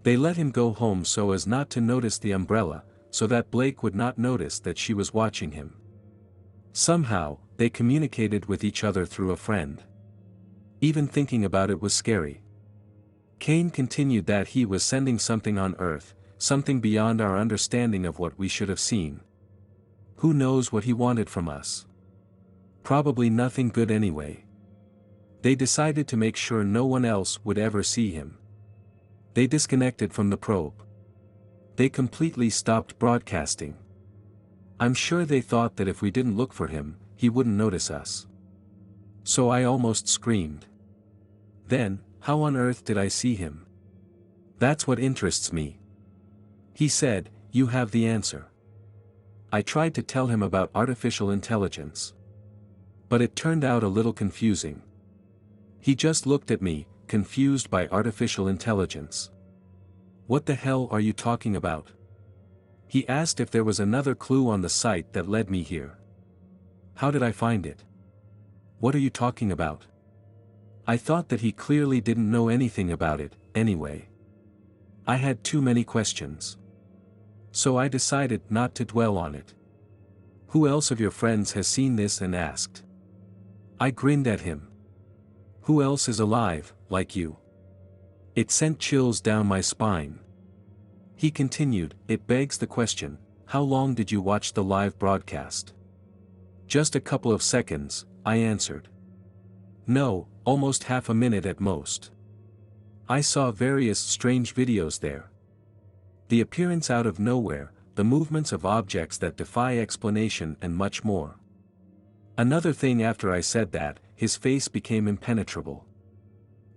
They let him go home so as not to notice the umbrella, so that Blake would not notice that she was watching him. Somehow, they communicated with each other through a friend. Even thinking about it was scary. Kane continued that he was sending something on Earth, something beyond our understanding of what we should have seen. Who knows what he wanted from us? Probably nothing good anyway. They decided to make sure no one else would ever see him. They disconnected from the probe. They completely stopped broadcasting. I'm sure they thought that if we didn't look for him, he wouldn't notice us. So I almost screamed. Then, how on earth did I see him? That's what interests me. He said, you have the answer. I tried to tell him about artificial intelligence. But it turned out a little confusing. He just looked at me, confused by artificial intelligence. What the hell are you talking about? He asked if there was another clue on the site that led me here. How did I find it? What are you talking about? I thought that he clearly didn't know anything about it, anyway. I had too many questions. So I decided not to dwell on it. Who else of your friends has seen this and asked? I grinned at him. Who else is alive, like you? It sent chills down my spine. He continued, it begs the question, how long did you watch the live broadcast? Just a couple of seconds, I answered. No, almost half a minute at most. I saw various strange videos there. The appearance out of nowhere, the movements of objects that defy explanation and much more. Another thing after I said that, his face became impenetrable.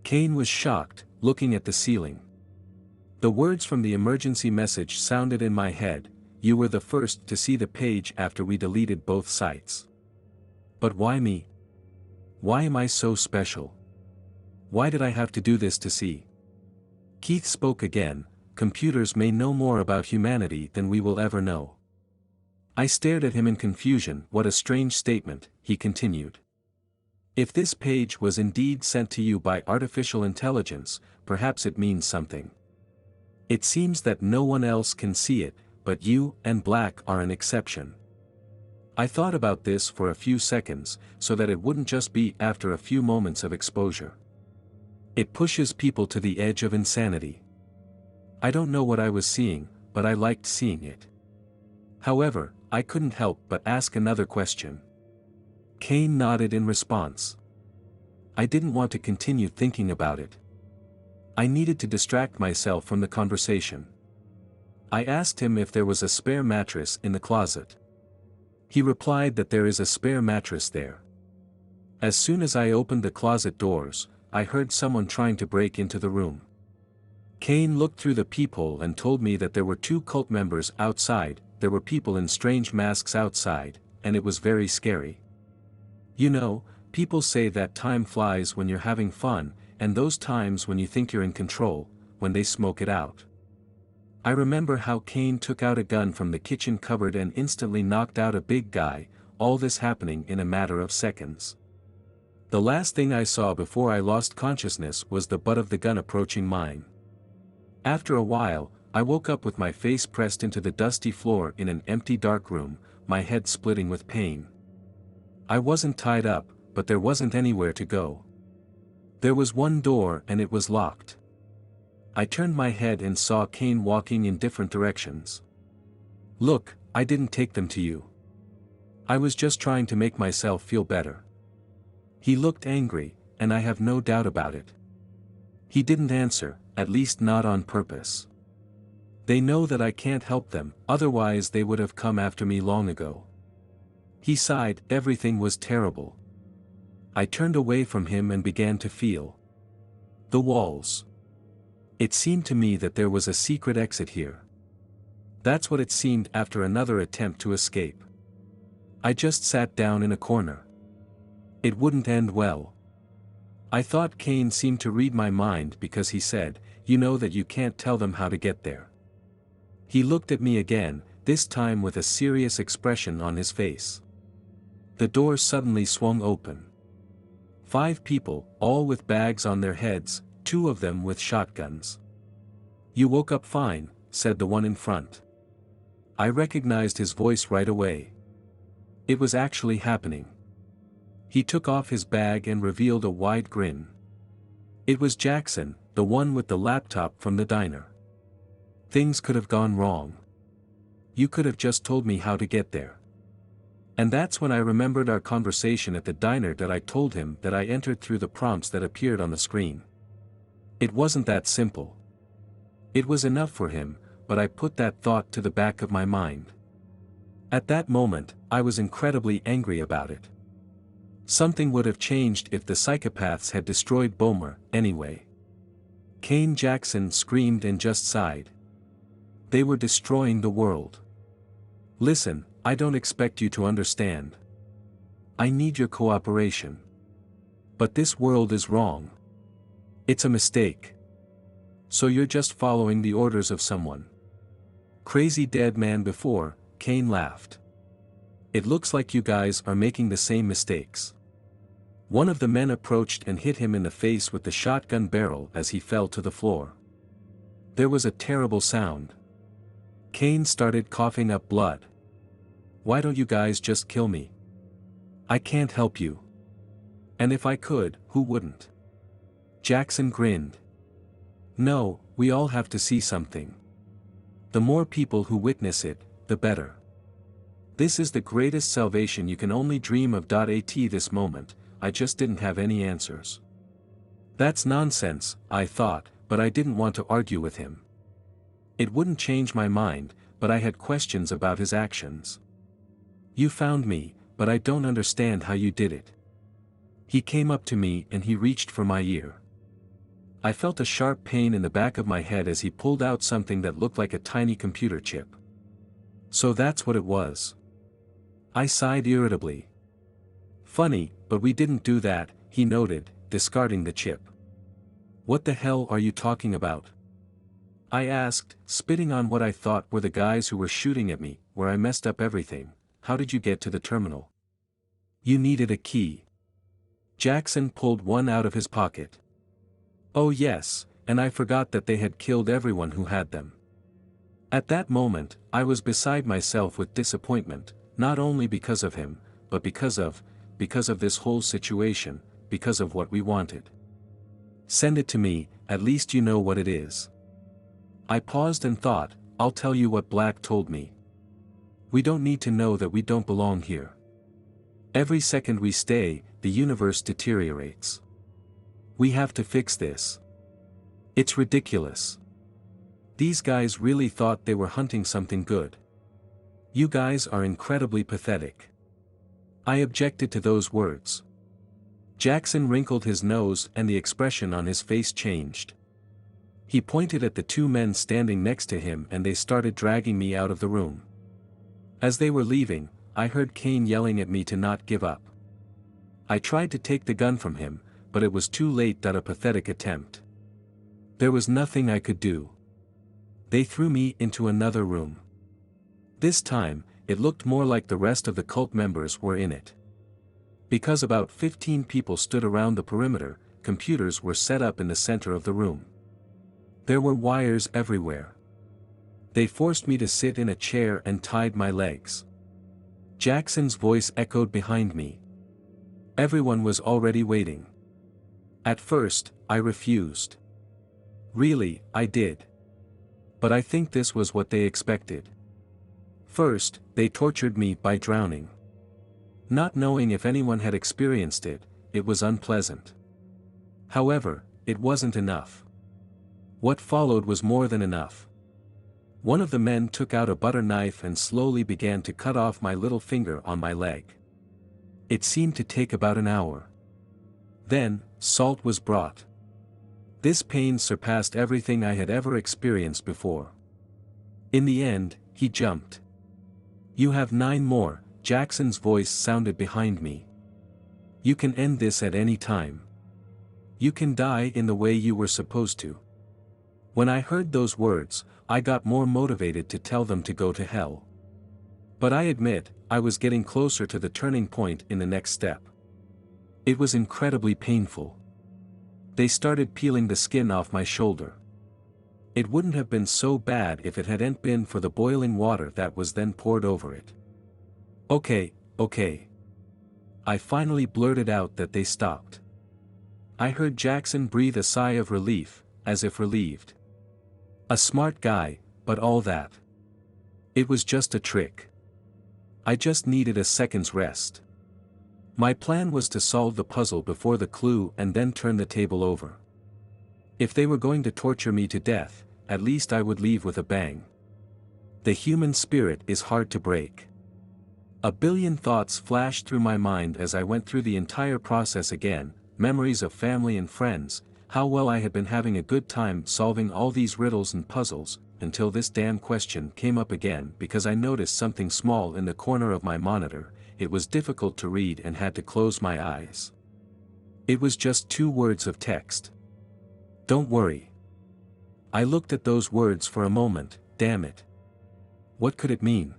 Kane was shocked, looking at the ceiling. The words from the emergency message sounded in my head, you were the first to see the page after we deleted both sites. But why me? Why am I so special? Why did I have to do this to see? Keith spoke again, computers may know more about humanity than we will ever know. I stared at him in confusion. What a strange statement, he continued. If this page was indeed sent to you by artificial intelligence, perhaps it means something. It seems that no one else can see it, but you and Black are an exception. I thought about this for a few seconds, so that it wouldn't just be after a few moments of exposure. It pushes people to the edge of insanity. I don't know what I was seeing, but I liked seeing it. However, I couldn't help but ask another question. Kane nodded in response. I didn't want to continue thinking about it. I needed to distract myself from the conversation. I asked him if there was a spare mattress in the closet. He replied that there is a spare mattress there. As soon as I opened the closet doors, I heard someone trying to break into the room. Kane looked through the peephole and told me that there were 2 cult members outside. There were people in strange masks outside, and it was very scary. You know, people say that time flies when you're having fun, and those times when you think you're in control, when they smoke it out. I remember how Kane took out a gun from the kitchen cupboard and instantly knocked out a big guy, all this happening in a matter of seconds. The last thing I saw before I lost consciousness was the butt of the gun approaching mine. After a while, I woke up with my face pressed into the dusty floor in an empty dark room, my head splitting with pain. I wasn't tied up, but there wasn't anywhere to go. There was one door and it was locked. I turned my head and saw Kane walking in different directions. Look, I didn't take them to you. I was just trying to make myself feel better. He looked angry, and I have no doubt about it. He didn't answer, at least not on purpose. They know that I can't help them, otherwise they would have come after me long ago. He sighed. Everything was terrible. I turned away from him and began to feel the walls. It seemed to me that there was a secret exit here. That's what it seemed after another attempt to escape. I just sat down in a corner. It wouldn't end well. I thought Kane seemed to read my mind because he said, "You know that you can't tell them how to get there." He looked at me again, this time with a serious expression on his face. The door suddenly swung open. 5 people, all with bags on their heads, 2 of them with shotguns. "You woke up fine," said the one in front. I recognized his voice right away. It was actually happening. He took off his bag and revealed a wide grin. It was Jackson, the one with the laptop from the diner. Things could have gone wrong. You could have just told me how to get there. And that's when I remembered our conversation at the diner, that I told him that I entered through the prompts that appeared on the screen. It wasn't that simple. It was enough for him, but I put that thought to the back of my mind. At that moment, I was incredibly angry about it. Something would have changed if the psychopaths had destroyed Bomer, anyway. Kane Jackson screamed and just sighed. They were destroying the world. Listen, I don't expect you to understand. I need your cooperation. But this world is wrong. It's a mistake. So you're just following the orders of someone. Crazy dead man before, Kane laughed. It looks like you guys are making the same mistakes. One of the men approached and hit him in the face with the shotgun barrel as he fell to the floor. There was a terrible sound. Kane started coughing up blood. Why don't you guys just kill me? I can't help you. And if I could, who wouldn't? Jackson grinned. No, we all have to see something. The more people who witness it, the better. This is the greatest salvation you can only dream of. At this moment, I just didn't have any answers. That's nonsense, I thought, but I didn't want to argue with him. It wouldn't change my mind, but I had questions about his actions. You found me, but I don't understand how you did it. He came up to me and he reached for my ear. I felt a sharp pain in the back of my head as he pulled out something that looked like a tiny computer chip. So that's what it was. I sighed irritably. Funny, but we didn't do that, he noted, discarding the chip. What the hell are you talking about? I asked, spitting on what I thought were the guys who were shooting at me. where I messed up everything. How did you get to the terminal? You needed a key. Jackson pulled one out of his pocket. Oh yes, and I forgot that they had killed everyone who had them. At that moment, I was beside myself with disappointment, not only because of him, but because of this whole situation, because of what we wanted. Send it to me, at least you know what it is. I paused and thought, I'll tell you what Black told me. We don't need to know that we don't belong here. Every second we stay, the universe deteriorates. We have to fix this. It's ridiculous. These guys really thought they were hunting something good. You guys are incredibly pathetic. I objected to those words. Jackson wrinkled his nose and the expression on his face changed. He pointed at the two men standing next to him and they started dragging me out of the room. As they were leaving, I heard Kane yelling at me to not give up. I tried to take the gun from him, but it was too late. A pathetic attempt. There was nothing I could do. They threw me into another room. This time, it looked more like the rest of the cult members were in it. Because about 15 people stood around the perimeter, computers were set up in the center of the room. There were wires everywhere. They forced me to sit in a chair and tied my legs. Jackson's voice echoed behind me. Everyone was already waiting. At first, I refused. Really, I did. But I think this was what they expected. First, they tortured me by drowning. Not knowing if anyone had experienced it, it was unpleasant. However, it wasn't enough. What followed was more than enough. One of the men took out a butter knife and slowly began to cut off my little finger on my leg. It seemed to take about an hour. Then, salt was brought. This pain surpassed everything I had ever experienced before. In the end, he jumped. You have 9 more, Jackson's voice sounded behind me. You can end this at any time. You can die in the way you were supposed to. When I heard those words, I got more motivated to tell them to go to hell. But I admit, I was getting closer to the turning point in the next step. It was incredibly painful. They started peeling the skin off my shoulder. It wouldn't have been so bad if it hadn't been for the boiling water that was then poured over it. Okay. I finally blurted out that they stopped. I heard Jackson breathe a sigh of relief, as if relieved. A smart guy, but all that. It was just a trick. I just needed a second's rest. My plan was to solve the puzzle before the clue and then turn the table over. If they were going to torture me to death, at least I would leave with a bang. The human spirit is hard to break. A billion thoughts flashed through my mind as I went through the entire process again, memories of family and friends, how well I had been having a good time solving all these riddles and puzzles, until this damn question came up again because I noticed something small in the corner of my monitor. It was difficult to read and had to close my eyes. It was just 2 words of text. Don't worry. I looked at those words for a moment. Damn it. What could it mean?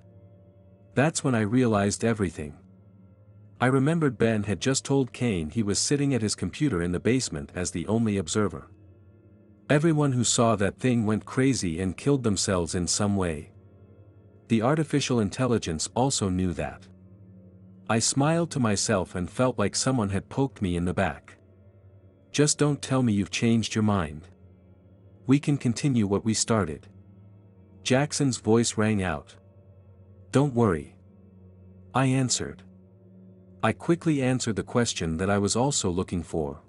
That's when I realized everything. I remembered Ben had just told Kane he was sitting at his computer in the basement as the only observer. Everyone who saw that thing went crazy and killed themselves in some way. The artificial intelligence also knew that. I smiled to myself and felt like someone had poked me in the back. Just don't tell me you've changed your mind. We can continue what we started. Jackson's voice rang out. Don't worry. I answered. I quickly answered the question that I was also looking for.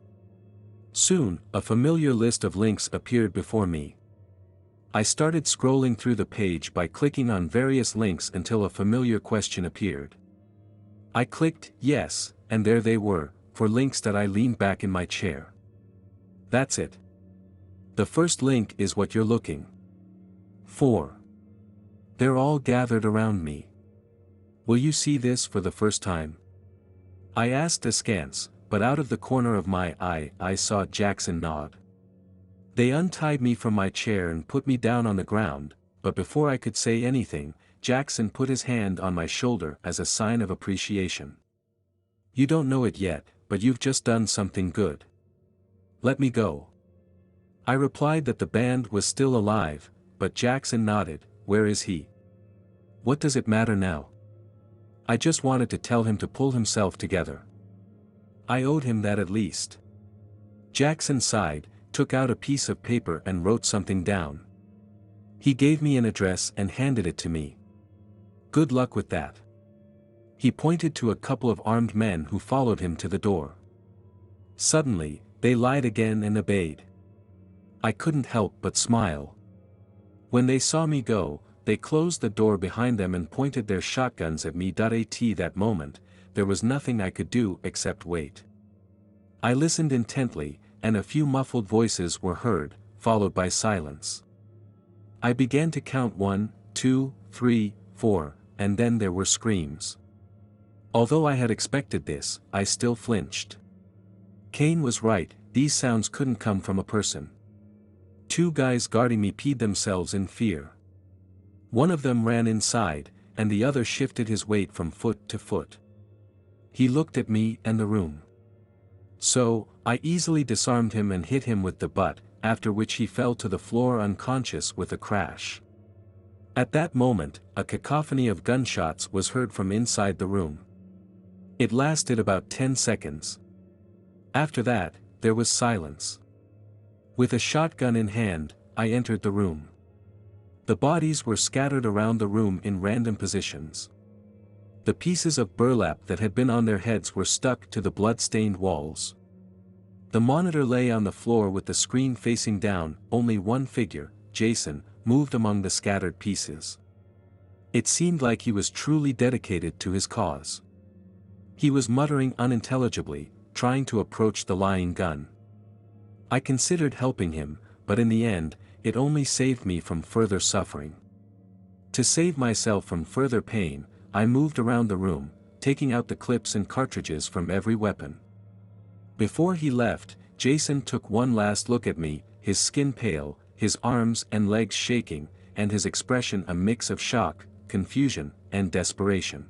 Soon, a familiar list of links appeared before me. I started scrolling through the page by clicking on various links until a familiar question appeared. I clicked yes, and there they were, 4 links that I leaned back in my chair. That's it. The first link is what you're looking for. They're all gathered around me. Will you see this for the first time? I asked askance, but out of the corner of my eye I saw Jackson nod. They untied me from my chair and put me down on the ground, but before I could say anything, Jackson put his hand on my shoulder as a sign of appreciation. You don't know it yet, but you've just done something good. Let me go. I replied that the band was still alive, but Jackson nodded. Where is he? What does it matter now? I just wanted to tell him to pull himself together. I owed him that at least. Jackson sighed, took out a piece of paper and wrote something down. He gave me an address and handed it to me. Good luck with that. He pointed to a couple of armed men who followed him to the door. Suddenly, they lied again and obeyed. I couldn't help but smile. When they saw me go, they closed the door behind them and pointed their shotguns at me. At that moment, there was nothing I could do except wait. I listened intently, and a few muffled voices were heard, followed by silence. I began to count 1, 2, 3, 4, and then there were screams. Although I had expected this, I still flinched. Kane was right, these sounds couldn't come from a person. Two guys guarding me peed themselves in fear. One of them ran inside, and the other shifted his weight from foot to foot. He looked at me and the room. So, I easily disarmed him and hit him with the butt, after which he fell to the floor unconscious with a crash. At that moment, a cacophony of gunshots was heard from inside the room. It lasted about 10 seconds. After that, there was silence. With a shotgun in hand, I entered the room. The bodies were scattered around the room in random positions. The pieces of burlap that had been on their heads were stuck to the blood-stained walls. The monitor lay on the floor with the screen facing down. Only one figure, Jason, moved among the scattered pieces. It seemed like he was truly dedicated to his cause. He was muttering unintelligibly, trying to approach the lying gun. I considered helping him, but in the end, it only saved me from further suffering. To save myself from further pain, I moved around the room, taking out the clips and cartridges from every weapon. Before he left, Jason took one last look at me, his skin pale, his arms and legs shaking, and his expression a mix of shock, confusion, and desperation.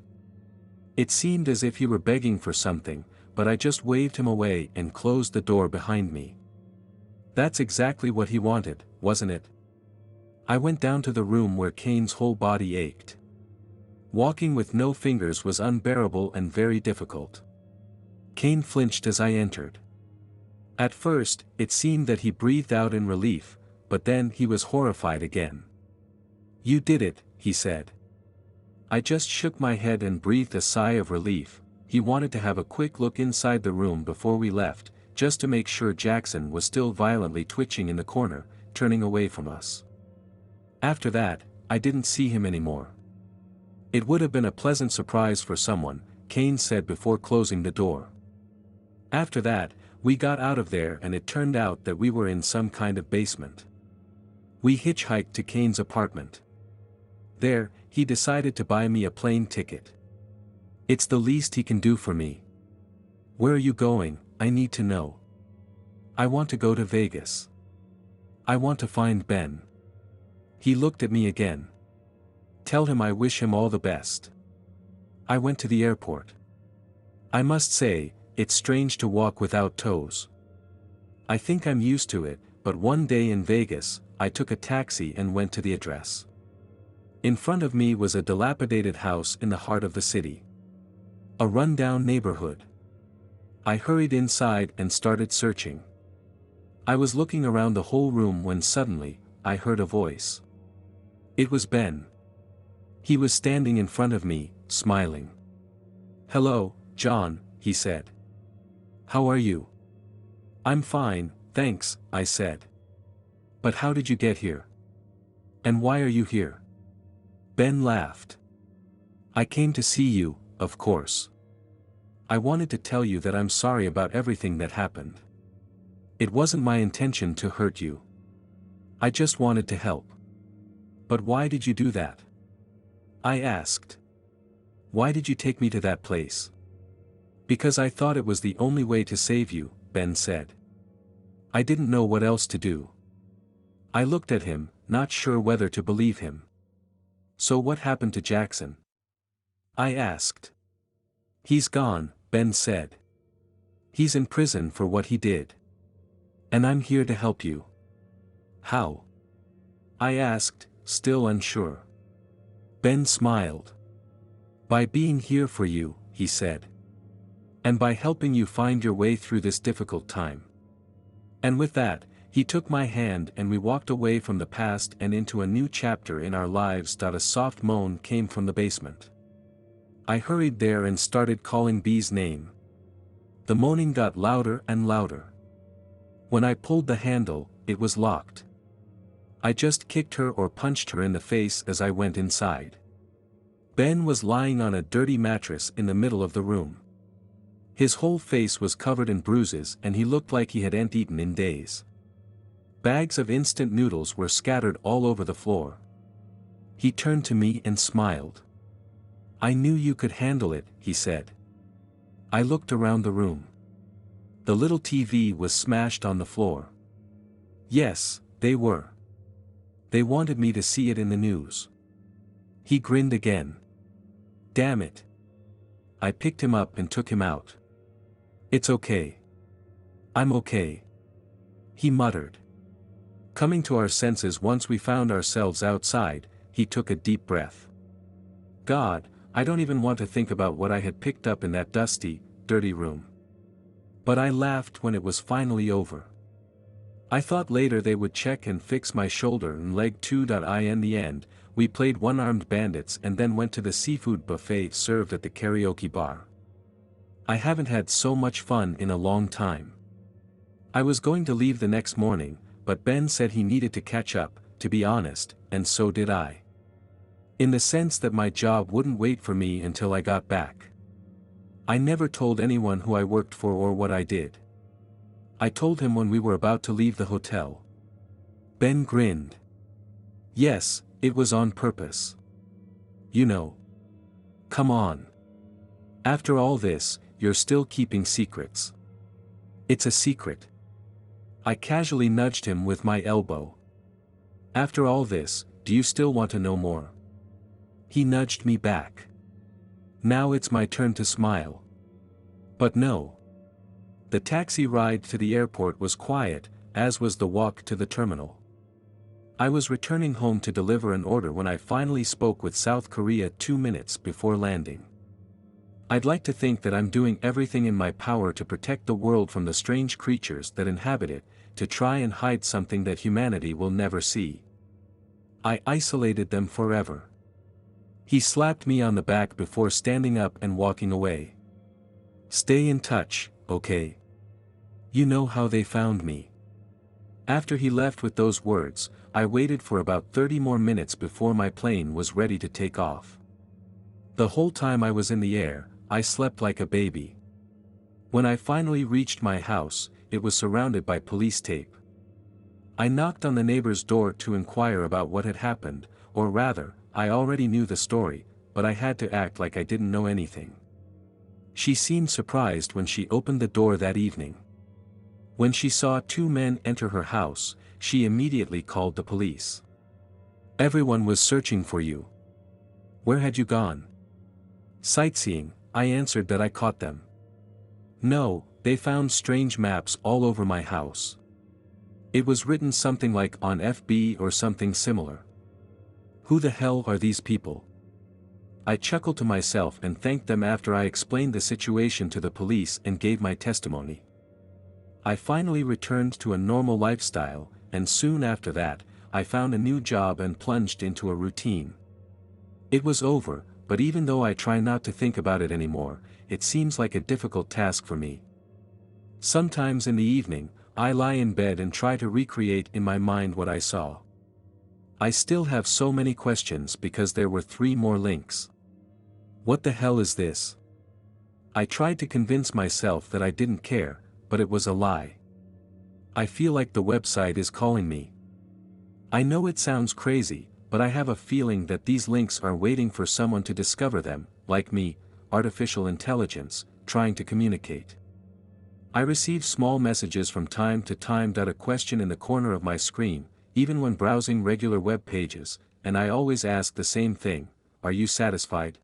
It seemed as if he were begging for something, but I just waved him away and closed the door behind me. That's exactly what he wanted, wasn't it? I went down to the room where Kane's whole body ached. Walking with no fingers was unbearable and very difficult. Kane flinched as I entered. At first, it seemed that he breathed out in relief, but then he was horrified again. You did it, he said. I just shook my head and breathed a sigh of relief. He wanted to have a quick look inside the room before we left, just to make sure Jackson was still violently twitching in the corner, turning away from us. After that, I didn't see him anymore. It would have been a pleasant surprise for someone, Kane said before closing the door. After that, we got out of there and it turned out that we were in some kind of basement. We hitchhiked to Kane's apartment. There, he decided to buy me a plane ticket. It's the least he can do for me. Where are you going? I need to know. I want to go to Vegas. I want to find Ben. He looked at me again. Tell him I wish him all the best. I went to the airport. I must say, it's strange to walk without toes. I think I'm used to it, but one day in Vegas, I took a taxi and went to the address. In front of me was a dilapidated house in the heart of the city. A rundown neighborhood. I hurried inside and started searching. I was looking around the whole room when suddenly, I heard a voice. It was Ben. He was standing in front of me, smiling. Hello, John, he said. How are you? I'm fine, thanks, I said. But how did you get here? And why are you here? Ben laughed. I came to see you, of course. I wanted to tell you that I'm sorry about everything that happened. It wasn't my intention to hurt you. I just wanted to help. But why did you do that? I asked. Why did you take me to that place? Because I thought it was the only way to save you, Ben said. I didn't know what else to do. I looked at him, not sure whether to believe him. So what happened to Jackson? I asked. He's gone, Ben said. He's in prison for what he did. And I'm here to help you. How? I asked, still unsure. Ben smiled. By being here for you, he said. And by helping you find your way through this difficult time. And with that, he took my hand and we walked away from the past and into a new chapter in our lives. A soft moan came from the basement. I hurried there and started calling Bee's name. The moaning got louder and louder. When I pulled the handle, it was locked. I just kicked her or punched her in the face as I went inside. Ben was lying on a dirty mattress in the middle of the room. His whole face was covered in bruises and he looked like he hadn't eaten in days. Bags of instant noodles were scattered all over the floor. He turned to me and smiled. I knew you could handle it, he said. I looked around the room. The little TV was smashed on the floor. Yes, they were. They wanted me to see it in the news. He grinned again. Damn it. I picked him up and took him out. It's okay. I'm okay. He muttered. Coming to our senses once we found ourselves outside, he took a deep breath. God, I don't even want to think about what I had picked up in that dusty, dirty room. But I laughed when it was finally over. I thought later they would check and fix my shoulder and leg too. In the end, we played one-armed bandits and then went to the seafood buffet served at the karaoke bar. I haven't had so much fun in a long time. I was going to leave the next morning, but Ben said he needed to catch up, to be honest, and so did I. In the sense that my job wouldn't wait for me until I got back. I never told anyone who I worked for or what I did. I told him when we were about to leave the hotel. Ben grinned. Yes, it was on purpose. You know. Come on. After all this, you're still keeping secrets. It's a secret. I casually nudged him with my elbow. After all this, do you still want to know more? He nudged me back. Now it's my turn to smile. But no. The taxi ride to the airport was quiet, as was the walk to the terminal. I was returning home to deliver an order when I finally spoke with South Korea 2 minutes before landing. I'd like to think that I'm doing everything in my power to protect the world from the strange creatures that inhabit it, to try and hide something that humanity will never see. I isolated them forever. He slapped me on the back before standing up and walking away. Stay in touch, okay? You know how they found me. After he left with those words, I waited for about 30 more minutes before my plane was ready to take off. The whole time I was in the air, I slept like a baby. When I finally reached my house, it was surrounded by police tape. I knocked on the neighbor's door to inquire about what had happened, or rather, I already knew the story, but I had to act like I didn't know anything. She seemed surprised when she opened the door that evening. When she saw 2 men enter her house, she immediately called the police. Everyone was searching for you. Where had you gone? Sightseeing, I answered that I caught them. No, they found strange maps all over my house. It was written something like on FB or something similar. Who the hell are these people? I chuckled to myself and thanked them after I explained the situation to the police and gave my testimony. I finally returned to a normal lifestyle, and soon after that, I found a new job and plunged into a routine. It was over, but even though I try not to think about it anymore, it seems like a difficult task for me. Sometimes in the evening, I lie in bed and try to recreate in my mind what I saw. I still have so many questions because there were 3 more links. What the hell is this? I tried to convince myself that I didn't care, but it was a lie. I feel like the website is calling me. I know it sounds crazy, but I have a feeling that these links are waiting for someone to discover them, like me, artificial intelligence, trying to communicate. I receive small messages from time to time. A question in the corner of my screen, even when browsing regular web pages, and I always ask the same thing: are you satisfied?